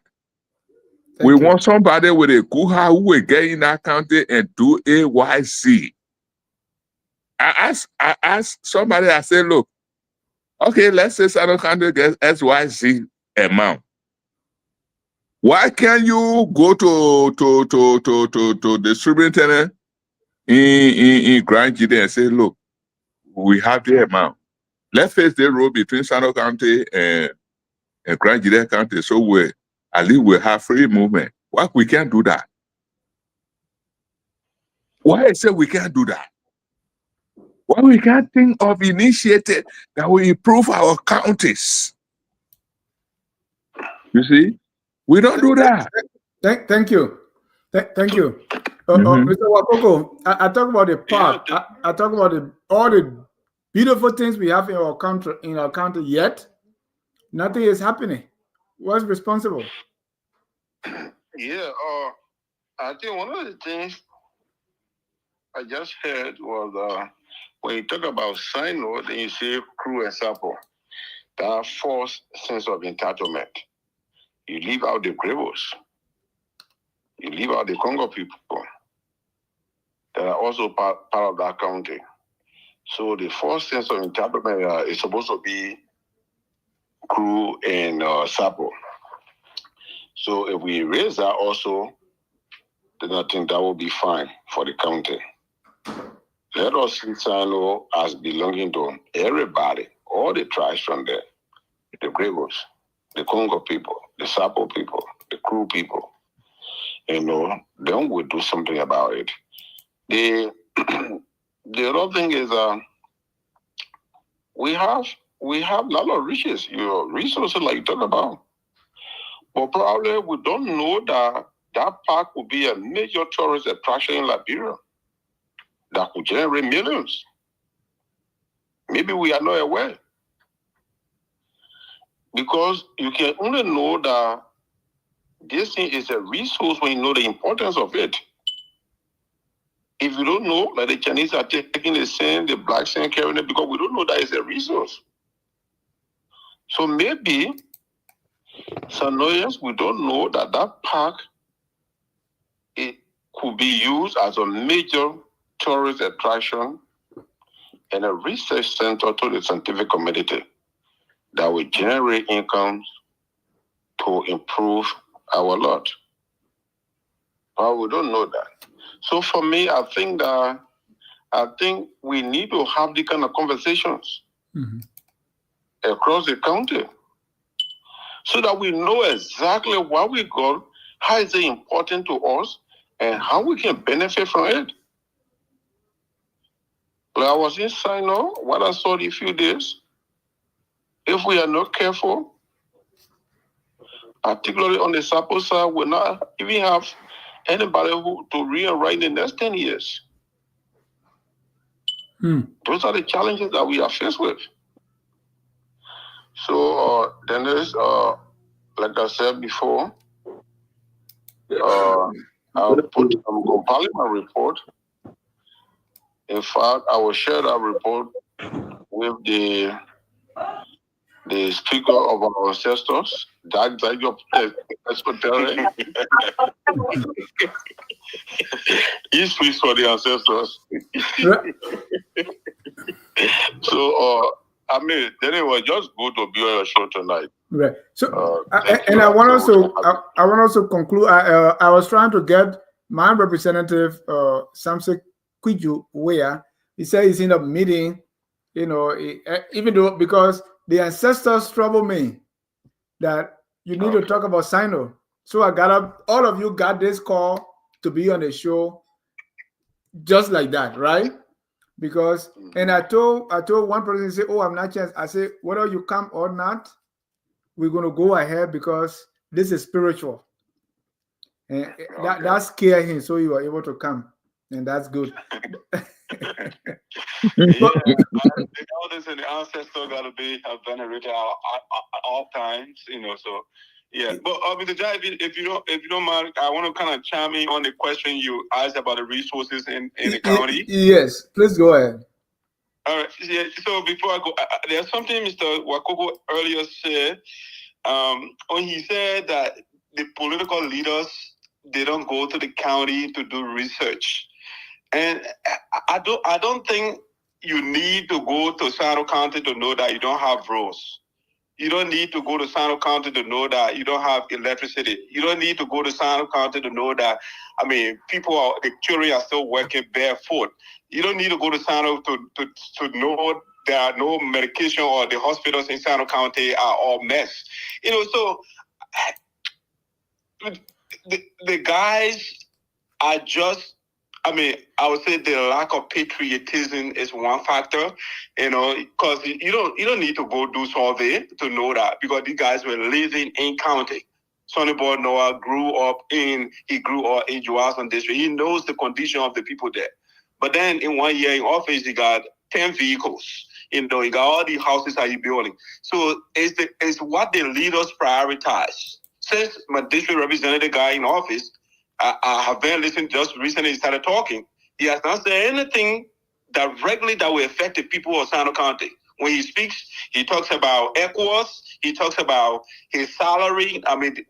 We want somebody with a good heart who will get in that county and do AYC. I asked somebody, I said, look, okay, let's say Sinoe County gets XYZ amount. Why can't you go to the superintendent in Grand Gide and say, look, we have the amount. Let's face the road between Sinoe County and Grand Gide County, so we at least we have free movement. Why we can't do that? Why I say we can't do that? Why we can't think of initiative that will improve our counties? You see, we don't do that. Thank you. Thank you. Mhm. Mr. Wakoko, I talk about the part. I talk about all the beautiful things we have in our country, yet nothing is happening. What's responsible? Yeah, I think one of the things I just heard was when you talk about Sinoe, then you say crew and Sapo. That false sense of entitlement. You leave out the Grebos. You leave out the Congo people that are also part of that county. So the false sense of entitlement is supposed to be crew and Sapo. So if we raise that also, then I think that will be fine for the county. Let us see Sinoe as belonging to everybody, all the tribes from there, the Gregos, the Congo people, the Sapo people, the Crew people. Then we'll do something about it. The other thing is we have a lot of riches, resources like you talk about. But probably we don't know that park will be a major tourist attraction in Liberia that could generate millions. Maybe we are not aware. Because you can only know that this thing is a resource when you know the importance of it. If you don't know, like the Chinese are taking the sand, the black sand, carrying it, because we don't know that it's a resource. So maybe, Sinoeans, we don't know that park, it could be used as a major tourist attraction and a research center to the scientific community that will generate incomes to improve our lot. But we don't know that. So for me, I think we need to have the kind of conversations across the country so that we know exactly what we got, how is it important to us, and how we can benefit from it. Like I was in Sinoe, what I saw in a few days, if we are not careful, particularly on the Sapo side, we'll not even have anybody who to rewrite in the next 10 years. Those are the challenges that we are faced with. So then there's, like I said before, I'll compile my report. In fact, I will share that report with the speaker of our ancestors, your secretary. He speaks for the ancestors. So, then it was just good to be on your show tonight. Right. So, I want also conclude. I was trying to get my representative, Samson Kwiju, where he said he's in a meeting. Even though because the ancestors trouble me, that you need to talk about Sinoe. So I got up. All of you got this call to be on the show, just like that, right? Because and I told one person, say, "Oh, I'm not chance." I say, whether you come or not, we're going to go ahead because this is spiritual, and that scared him, so you were able to come, and that's good. The elders and the ancestors got to be venerated at all times, so Yeah, but Mr. Jai, if you don't mind, I want to kind of chime in on the question you asked about the resources in the county. Yes, please go ahead. All right. Yeah, so before I go, there's something Mr. Wakoko earlier said. When he said that the political leaders, they don't go to the county to do research, and I don't think you need to go to Sinoe County to know that you don't have roads. You don't need to go to Sinoe County to know that you don't have electricity. You don't need to go to Sinoe County to know that, the children are still working barefoot. You don't need to go to Sinoe to know there are no medication or the hospitals in Sinoe County are all mess. So the guys are just, I would say the lack of patriotism is one factor, because you don't need to go do survey to know that, because these guys were living in county. Sonny Boy Noah grew up in Johnson District. He knows the condition of the people there. But then in 1 year in office, he got 10 vehicles. He got all the houses that he building. So it's what the leaders prioritize. Since my district representative guy in office, I have been listening, just recently he started talking. He has not said anything directly that will affect the people of Sinoe County. When he speaks, he talks about ECOWAS, he talks about his salary,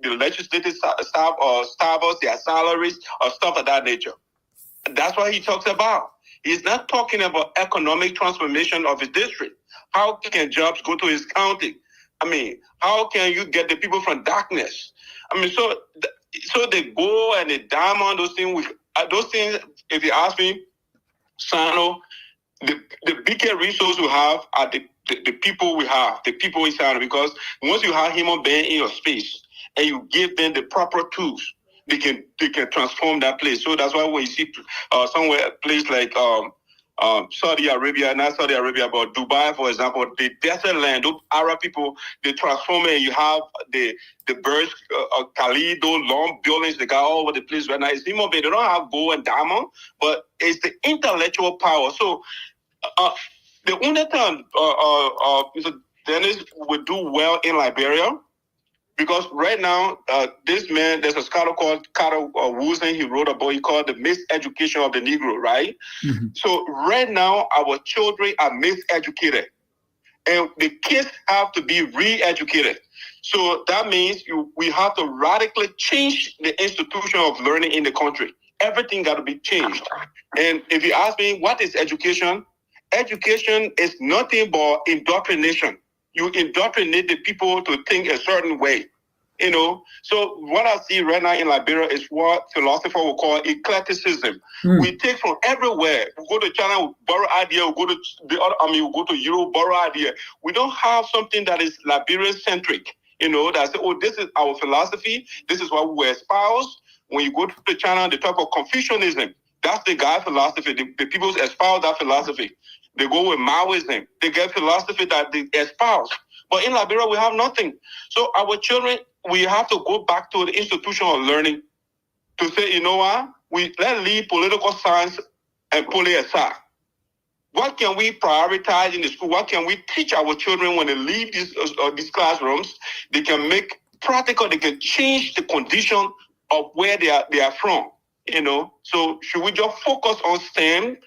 the legislative staff or staffers, their salaries, or stuff of that nature. That's what he talks about. He's not talking about economic transformation of his district. How can jobs go to his county? How can you get the people from darkness? So they go and they dime on those things. Those things, if you ask me, Sinoe, the biggest resource we have are the people we have, the people in Sinoe. Because once you have human being in your space and you give them the proper tools, they can transform that place. So that's why when you see somewhere a place like Saudi Arabia, not Saudi Arabia, but Dubai, for example, the desert land, those Arab people, they transform it. You have the Burj Khalifa, those long buildings they got all over the place right now. It's human being. They don't have gold and diamond, but it's the intellectual power. So the only time Mr. Dennis would do well in Liberia, because right now, this man, there's a scholar called Carter Woolson. He wrote a book he called The Miseducation of the Negro, right? Mm-hmm. So right now, our children are miseducated. And the kids have to be re-educated. So that means we have to radically change the institution of learning in the country. Everything got to be changed. And if you ask me, what is education? Education is nothing but indoctrination. You indoctrinate the people to think a certain way, So what I see right now in Liberia is what philosophers will call eclecticism. We take from everywhere. We go to China, we borrow idea. We go to the other. We go to Europe, borrow idea. We don't have something that is Liberian centric. That say, oh, this is our philosophy. This is what we espouse. When you go to China, they talk of Confucianism. That's the guy philosophy. The people espouse that philosophy. They go with Maoism. They get philosophy that they espouse. But in Liberia, we have nothing. So our children, we have to go back to the institution of learning to say, you know what? Let's leave political science and pull it aside. What can we prioritize in the school? What can we teach our children when they leave these classrooms? They can make practical. They can change the condition of where they are from. So should we just focus on STEM?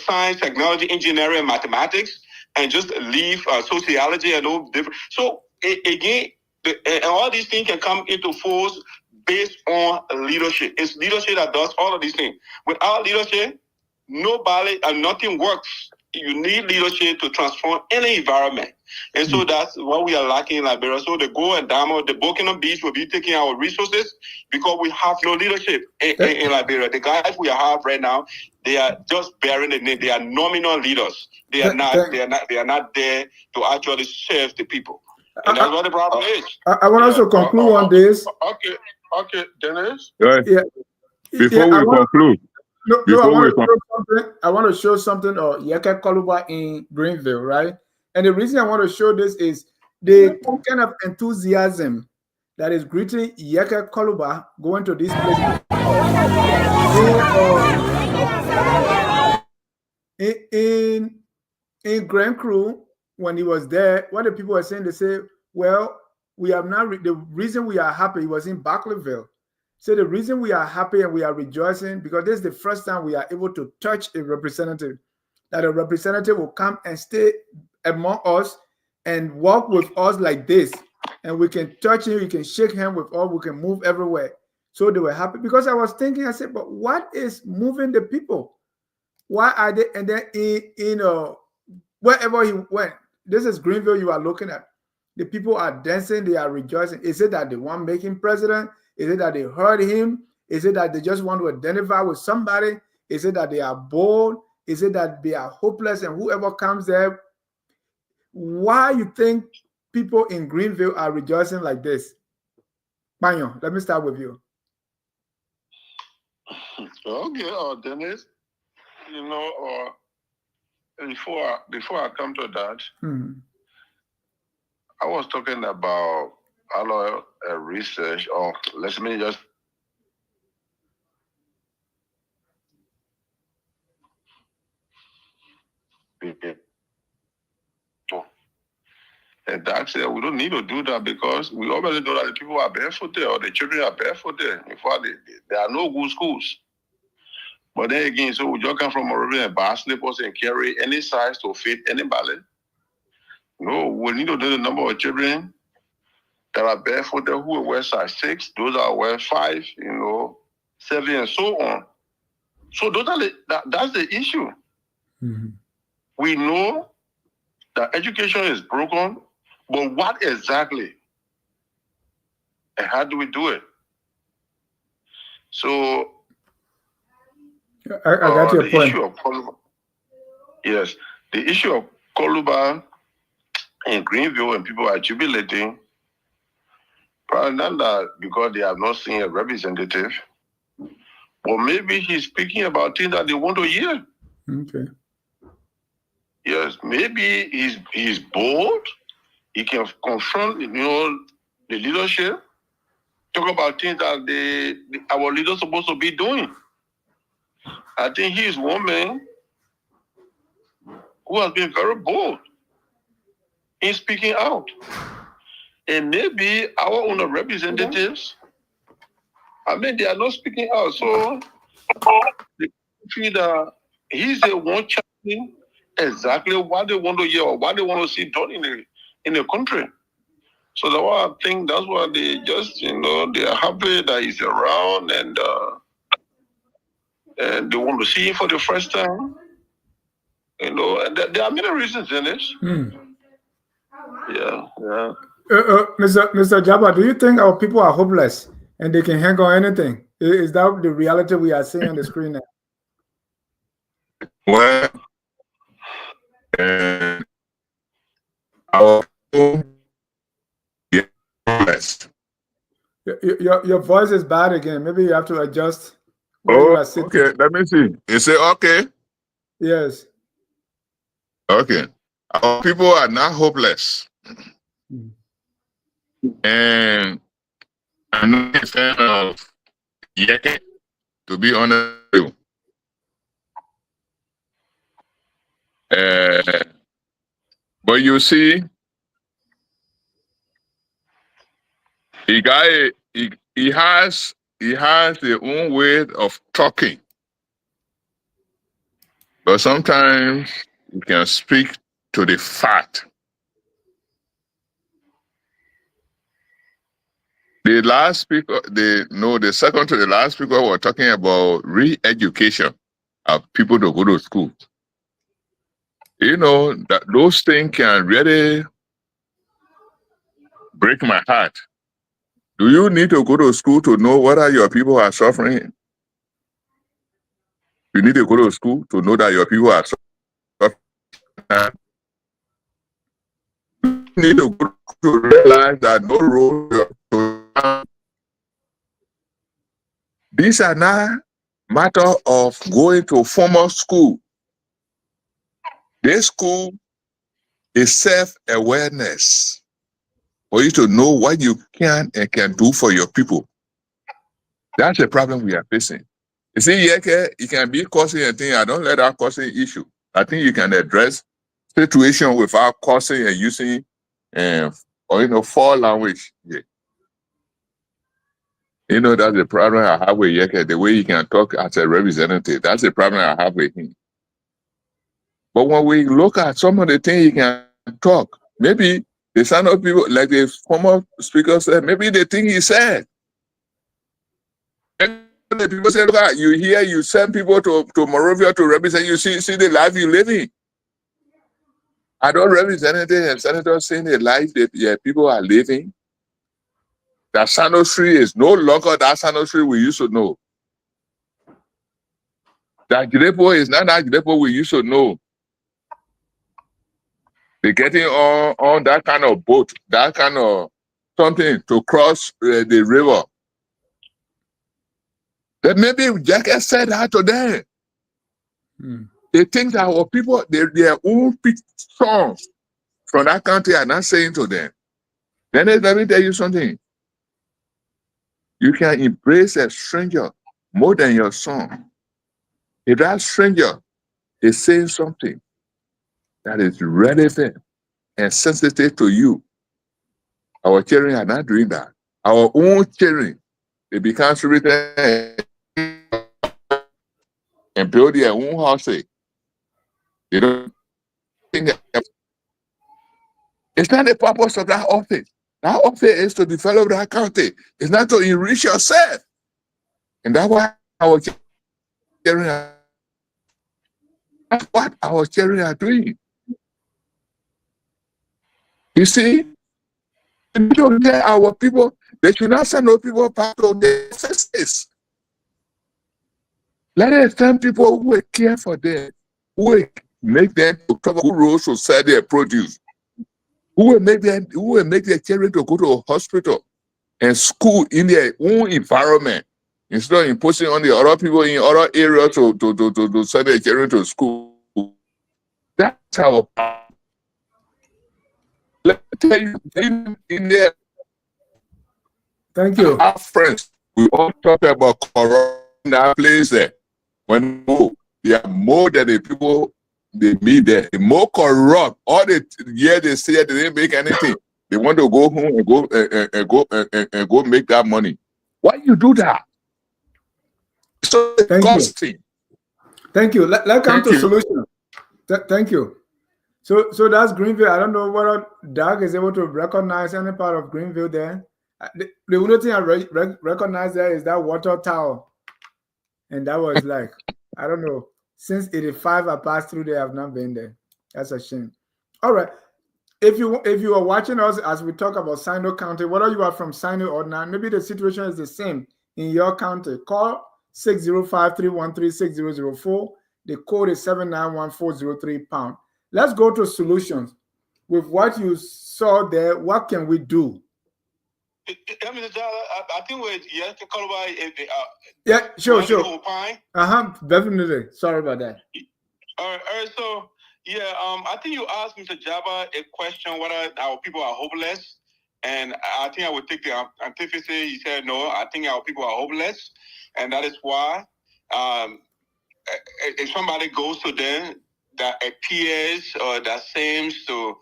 Science, technology, engineering, and mathematics, and just leave sociology and all different. So again, all these things can come into force based on leadership. It's leadership that does all of these things. Without leadership, nobody and nothing works. You need leadership to transform any environment. And so that's what we are lacking in Liberia. So the Go and Damo, the Burkina Beach will be taking our resources because we have no leadership in Liberia. The guys we have right now, they are just bearing the name. They are nominal leaders. They are not there to actually serve the people. And that's what the problem is. I want us to conclude on this. Okay, Dennis. Right. Yeah. Before we conclude. I want to show something of Yeke Koluba in Greenville, right? And the reason I want to show this is the kind of enthusiasm that is greeting Yeke Koluba going to this place. In Grand Crew, when he was there, what the people were saying, they say, well, we have not, the reason we are happy, it was in Barclayville. So the reason we are happy and we are rejoicing, because this is the first time we are able to touch a representative, that a representative will come and stay among us and walk with us like this. And we can touch him, we can shake hands with us, we can move everywhere. So they were happy, because I was thinking, I said, but what is moving the people? Why are they? And then wherever he went, this is Greenville you are looking at. The people are dancing, they are rejoicing. Is it that they want to make him president? Is it that they heard him? Is it that they just want to identify with somebody? Is it that they are bold? Is it that they are hopeless and whoever comes there? Why you think people in Greenville are rejoicing like this? Banyo, let me start with you. Okay, Dennis, before I come to that, I was talking about research, or let me just and that's it. We don't need to do that, because we already know that the people are barefooted or the children are barefooted. In fact, there are no good schools. But then again, so we just come from Moravian and bar slippers and carry any size to fit anybody. No, we need to know the number of children that are barefooted who wear size 6, those are wear 5, 7, and so on. So those are that's the issue. We know that education is broken, but what exactly? And how do we do it? So I got your point. Yes, the issue of Koluba in Greenville, and people are jubilating, probably not that because they have not seen a representative, but maybe he's speaking about things that they want to hear. Okay. Yes, maybe he's bold. He can confront, the leadership, talk about things that our leaders supposed to be doing. I think he is one man who has been very bold in speaking out. And maybe our own representatives, they are not speaking out. So they feel that he's the one chanting exactly what they want to hear or what they want to see done in the country. So that's why I think that's why they just, they are happy that he's around, and they want to see him for the first time. And there are many reasons in it. Yeah. Mr. Jabba, do you think our people are hopeless and they can hang on anything? Is that the reality we are seeing on the screen now? Well, our people, yes. Your voice is bad again. Maybe you have to adjust where you are sitting. Okay, let me see. You say okay? Yes. Okay. Our people are not hopeless. And I'm not a fan of Yeke, to be honest with you. But you see, he has his own way of talking. But sometimes you can speak to the fact. The last speaker, the second to the last speaker were talking about re-education of people to go to school. That those things can really break my heart. Do you need to go to school to know whether your people are suffering? You need to go to school to know that your people are suffering. You need to go to realize that no road. These are not matter of going to formal school. This school is self-awareness for you to know what you can and can do for your people. That's the problem we are facing. You see, Yeke, it can be causing a thing. I don't let that causing issue. I think you can address situation without causing and using or four language. Yeah. That's the problem I have with Yeke, the way he can talk as a representative. That's the problem I have with him. But when we look at some of the things he can talk, maybe the son of people, like the former speaker said, maybe the thing he said. And the people say, look, you send people to Morovia to represent you, see the life you living. I don't representatives and senators saying the life that people are living. That Sinoe is no longer that Sinoe we used to know. That Gidepo is not that Gidepo we used to know. They're getting on that kind of boat, that kind of something to cross the river. Then maybe Jack said that to them. They think that our people, their own songs from that country are not saying to them. Then let me tell you something. You can embrace a stranger more than your son. If that stranger is saying something that is relevant and sensitive to you, our children are not doing that. Our own children, they become written and build their own houses. They don't think that it's not the purpose of that office. That office is to develop that country. It's not to enrich yourself. And that's why our children are, that's what our children are doing. You see, we don't get our people, they should not send those people back to their senses. Let us send people who will care for them, who will make them to cover roads to sell their produce, who will make their children to go to a hospital and school in their own environment, instead of imposing on the other people in other areas to send their children to school. That's our problem. Let me tell you, in there, Thank you. our friends, we all talk about corruption in that place there. When they are more than the people they meet there, the more corrupt. All the year they say they didn't make anything. They want to go home and go make that money. Why you do that? So disgusting. Thank you. Let's come to solution. Thank you. So that's Greenville. I don't know whether Doug is able to recognize any part of Greenville there. The only thing I recognize there is that water tower. And that was like, I don't know, since 85 I passed through there, I've not been there. That's a shame. All right. If you are watching us as we talk about Sinoe County, whether you are from Sinoe or not, maybe the situation is the same in your county. Call 605-313-6004. The code is 791-403#. Let's go to solutions. With what you saw there, what can we do? I think we're yeah, sure. Definitely. Sorry about that. All right. So yeah, I think you asked Mr. Jabba a question whether our people are hopeless, and I think I would take the antithesis. He said no. I think our people are hopeless, and that is why if somebody goes to them that appears or that seems to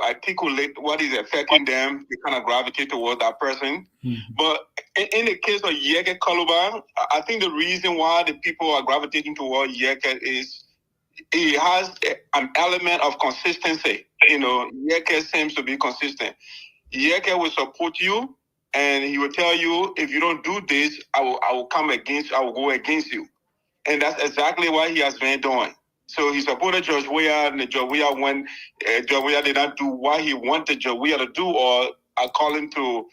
articulate what is affecting them, they kind of gravitate towards that person. Mm-hmm. But in the case of Yeke Koluba, I think the reason why the people are gravitating towards Yeke is he has an element of consistency. Yeke seems to be consistent. Yeke will support you, and he will tell you, if you don't do this, I will go against you. And that's exactly what he has been doing. So he supported George Weah, and George Weah, when George Weah did not do what he wanted George Weah to do, or according to,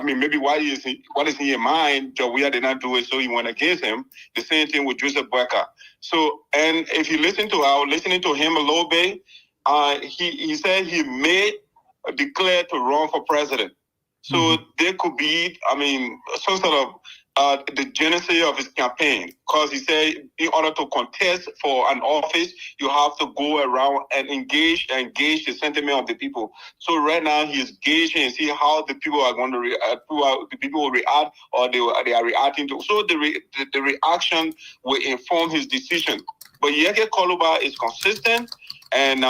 maybe what is in your mind, George Weah did not do it, so he went against him. The same thing with Joseph Becker. So, and if you listening to him a little bit, he said he may declare to run for president. So there could be, some sort of the genesis of his campaign, because he said in order to contest for an office, you have to go around and engage the sentiment of the people. So right now he's gauging and see how the people are going to react, the people will react, or they are reacting to. So the reaction will inform his decision. But Yeke Koluba is consistent, and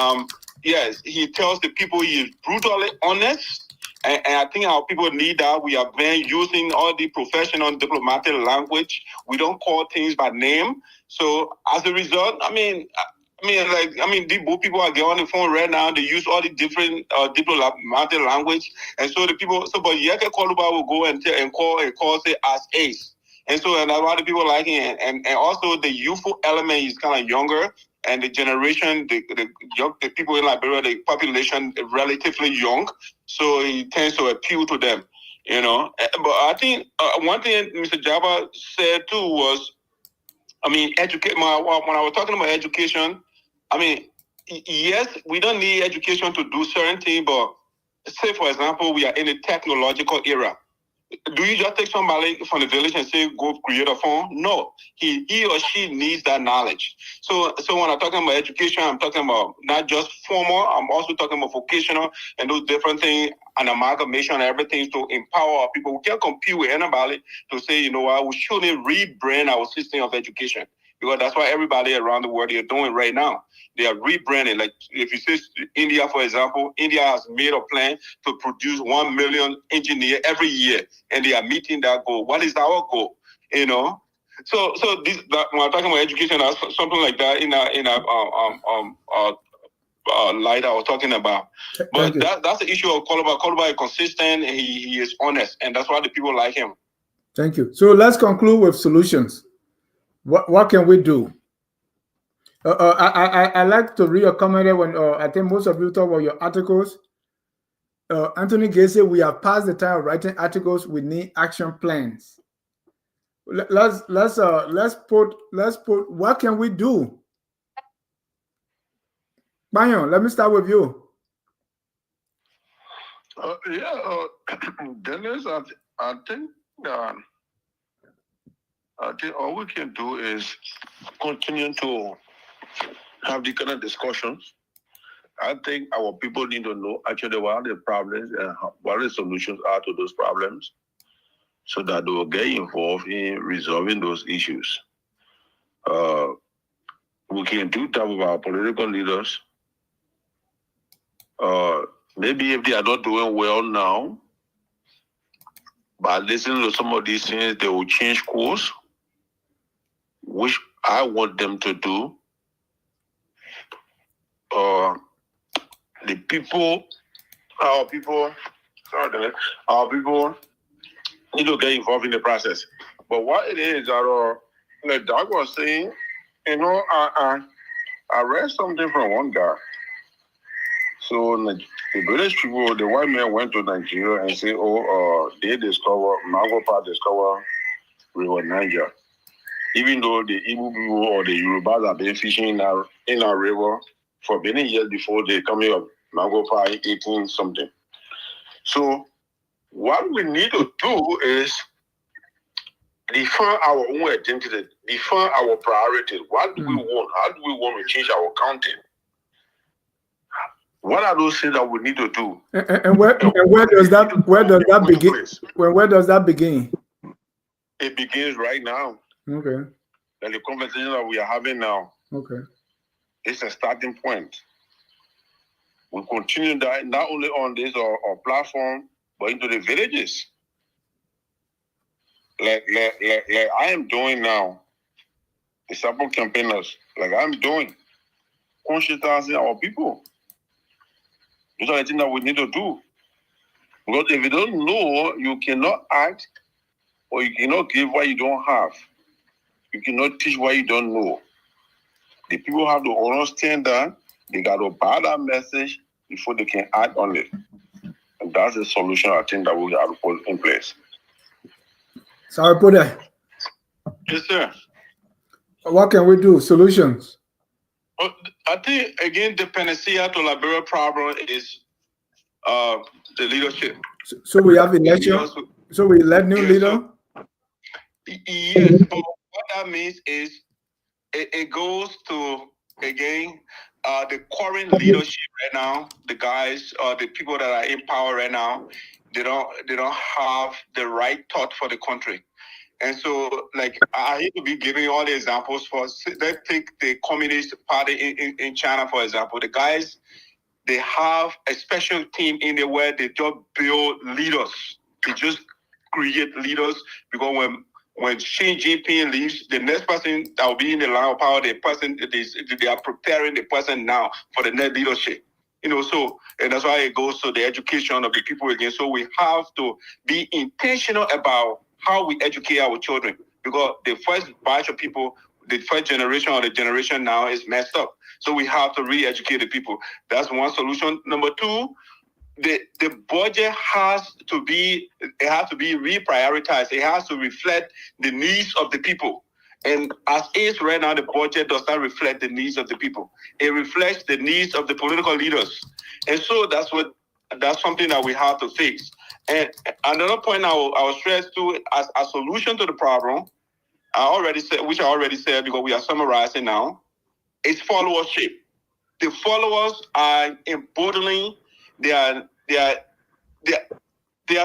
yes, he tells the people he is brutally honest. And I think our people need that. We are very using all the professional diplomatic language. We don't call things by name. So as a result, the people are getting on the phone right now. They use all the different diplomatic language, and so the people. So, but Yeke Koluba will go and call say as ace, and so and a lot of people like him, and also the youthful element is kind of younger, and the generation, the people in Liberia, the population is relatively young, so it tends to appeal to them, you know. But I think one thing Mr. Java said too was, educate. When I was talking about education, yes, we don't need education to do certain things, but say, for example, we are in a technological era. Do you just take somebody from the village and say, go create a phone? No, he or she needs that knowledge. So when I'm talking about education, I'm talking about not just formal, I'm also talking about vocational and those different things, and amalgamation and everything to empower our people. We can't compete with anybody to say, you know what, we shouldn't rebrand our system of education, because that's what everybody around the world is doing right now. They are rebranding. Like if you see India, for example, India has made a plan to produce 1 million engineers every year, and they are meeting that goal. What is our goal? You know. So this when I'm talking about education, something like that in a light I was talking about. But that's the issue of Koluba. Koluba is consistent. And he is honest, and that's why the people like him. Thank you. So let's conclude with solutions. What can we do? I like to read a comment when I think most of you talk about your articles. Anthony Gay said we have passed the time of writing articles. We need action plans. Let's put what can we do? Banyo, let me start with you. Dennis, I think all we can do is continue to have the kind of discussions. I think our people need to know actually what are the problems and what the solutions are to those problems, so that they will get involved in resolving those issues. We can do that with our political leaders. Maybe if they are not doing well now, but listening to some of these things, they will change course, which I want them to do. Our people need to get involved in the process. But what it is that, like Doug was saying, you know, I read something from one guy. So the British people, the white men went to Nigeria and say, they Magopa discover River Niger. Even though the Igbo people or the Yorubas have been fishing in our river for many years before they come here, Magopa 18 something. So what we need to do is define our own identity, define our priorities. What do we want? How do we want to change our counting? What are those things that we need to do? And where does that begin? Where does that begin? It begins right now. Okay. And the conversation that we are having now. Okay. It's a starting point. We continue that not only on this or platform, but into the villages. Like I am doing now. The support campaigners, like I'm doing, conscientizing our people. Those are the things that we need to do. Because if you don't know, you cannot act, or you cannot give what you don't have. You cannot teach what you don't know. The people have to understand that they got to buy that message before they can act on it. And that's the solution I think that we have to put in place. Sorry, put that. Yes, sir. What can we do? Solutions. I think again, the panacea to Liberia problem is the leadership. So we have election. So we elect new leader. Yes, but what that means is it goes to again the current leadership right now. The guys, the people that are in power right now, they don't have the right thought for the country. And so, like, I hate to be giving all the examples for, let's take the Communist Party in China, for example. The guys, they have a special team in there where they just build leaders. They just create leaders, because when Xi Jinping leaves, the next person that will be in the line of power, the person they are preparing the person now for the next leadership. So, and that's why it goes to the education of the people again. So we have to be intentional about how we educate our children, because the first batch of people, the first generation or the generation now is messed up. So we have to re-educate the people. That's one solution. Number two, the budget has to be reprioritized. It has to reflect the needs of the people. And as is right now, the budget does not reflect the needs of the people. It reflects the needs of the political leaders. And so that's something that we have to fix. And another point I will stress too, as a solution to the problem, I already said because we are summarizing now, is followership. The followers are embodying, they are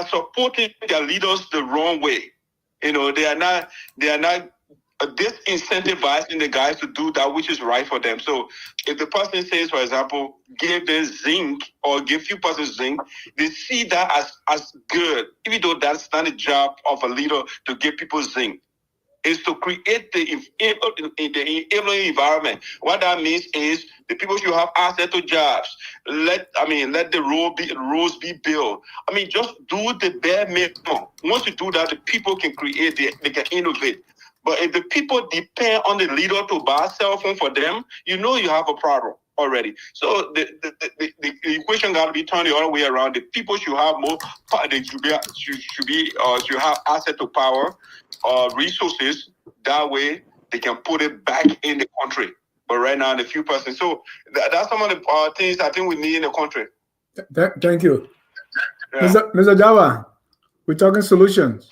supporting their leaders the wrong way. They are not disincentivizing the guys to do that which is right for them. So if the person says, for example, give them zinc or give few persons zinc, they see that as good, even though that's not the job of a leader to give people zinc. Is to create the enabling environment. What that means is the people should have access to jobs. Let the roads be built. Just do the bare minimum. Once you do that, the people can create, they can innovate. But if the people depend on the leader to buy a cell phone for them, you have a problem already. So the equation got to be turned the other way around. The people should have more. They should have access to power, resources. That way they can put it back in the country. But right now, the few persons. So that's some of the things I think we need in the country. Thank you, Yeah. Mr. Java. We're talking solutions.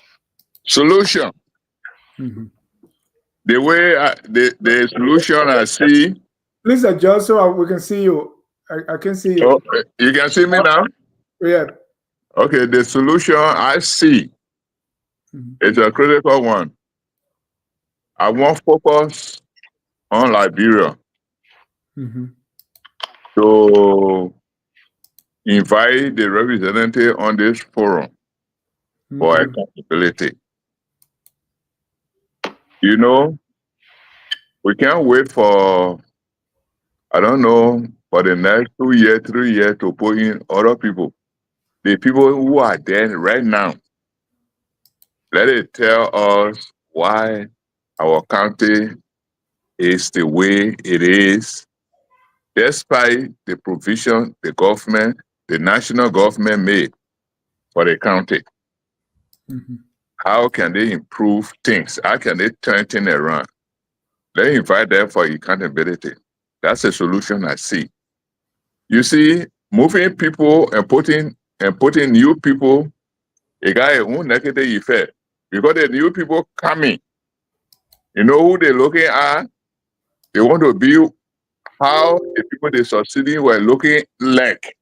Solution. Mm-hmm. The way the solution I see. Please adjust so we can see you. I can see you. Okay. You can see me now? Yeah. Okay, the solution I see is a critical one. I want focus on Liberia to invite the representative on this forum for accountability. We can't wait for, for the next 2 years, 3 years to put in other people. The people who are there right now, let it tell us why our country is the way it is, despite the provision the national government made for the county. How can they improve things? How can they turn things around? Let's invite them for accountability. That's a solution I see. You see, moving people and putting new people, a guy who negative effect. Because the new people coming, who they're looking at? They want to be how the people they succeeding were looking like.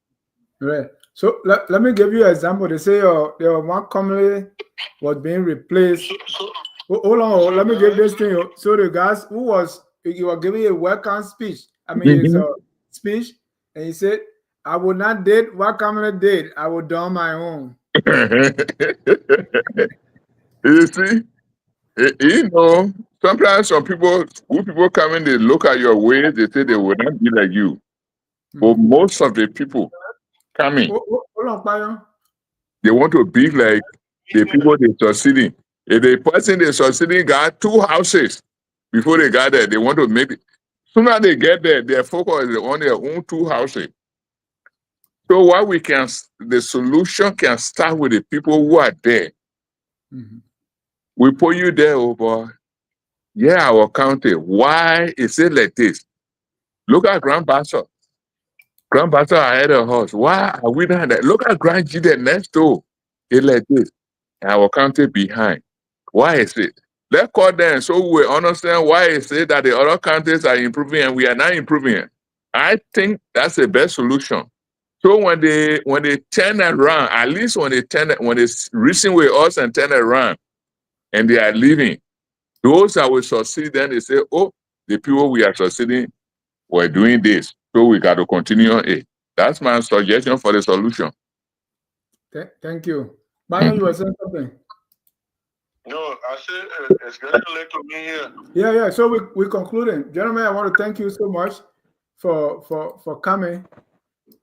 Right. So let me give you an example. They say there one commonly was being replaced. Hold on, let me give this thing. So the guys who was giving a welcome speech. It's a speech, and he said, "I will not date what Kamala did. I will do my own." You see, sometimes some people come in, they look at your way, they say they will not be like you. But most of the people coming, they want to be like the people they're succeeding. If the person they're succeeding got 2 houses before they got there, they want to make it. Soon as they get there, their focus is on their own 2 houses. So the solution can start with the people who are there. We put you there, boy. Yeah, our county. Why is it like this? Look at Grand Bassa. Grand Bassa ahead of us. Why are we not that? Look at Grand G there next door. It's like this. And our county behind. Why is it? Let's call them so we understand why is it that the other countries are improving and we are not improving. I think that's the best solution. So when they turn around, at least when they reason with us and turn around and they are leaving, those that will succeed, then they say, oh, the people we are succeeding were doing this. So we got to continue it. That's my suggestion for the solution. Thank you. Bano, you were saying something? No, I said it's getting late to me here. Yeah. So we're concluding. Gentlemen, I want to thank you so much for coming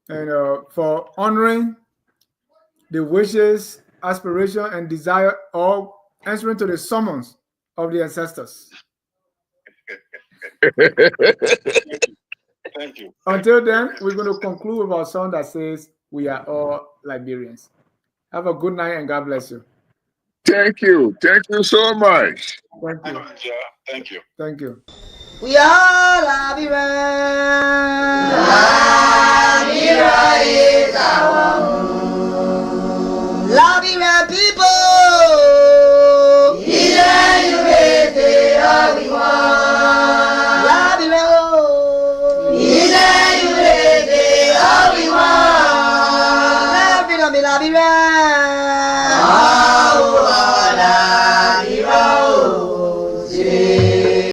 and for honoring the wishes, aspiration, and desire, or answering to the summons of the ancestors. Thank you. Until then, we're going to conclude with our song that says, "We are all Liberians." Have a good night and God bless you. Thank you. Thank you so much. Thank you. Thank you. Thank you. We are Liberians. Liberia is our home.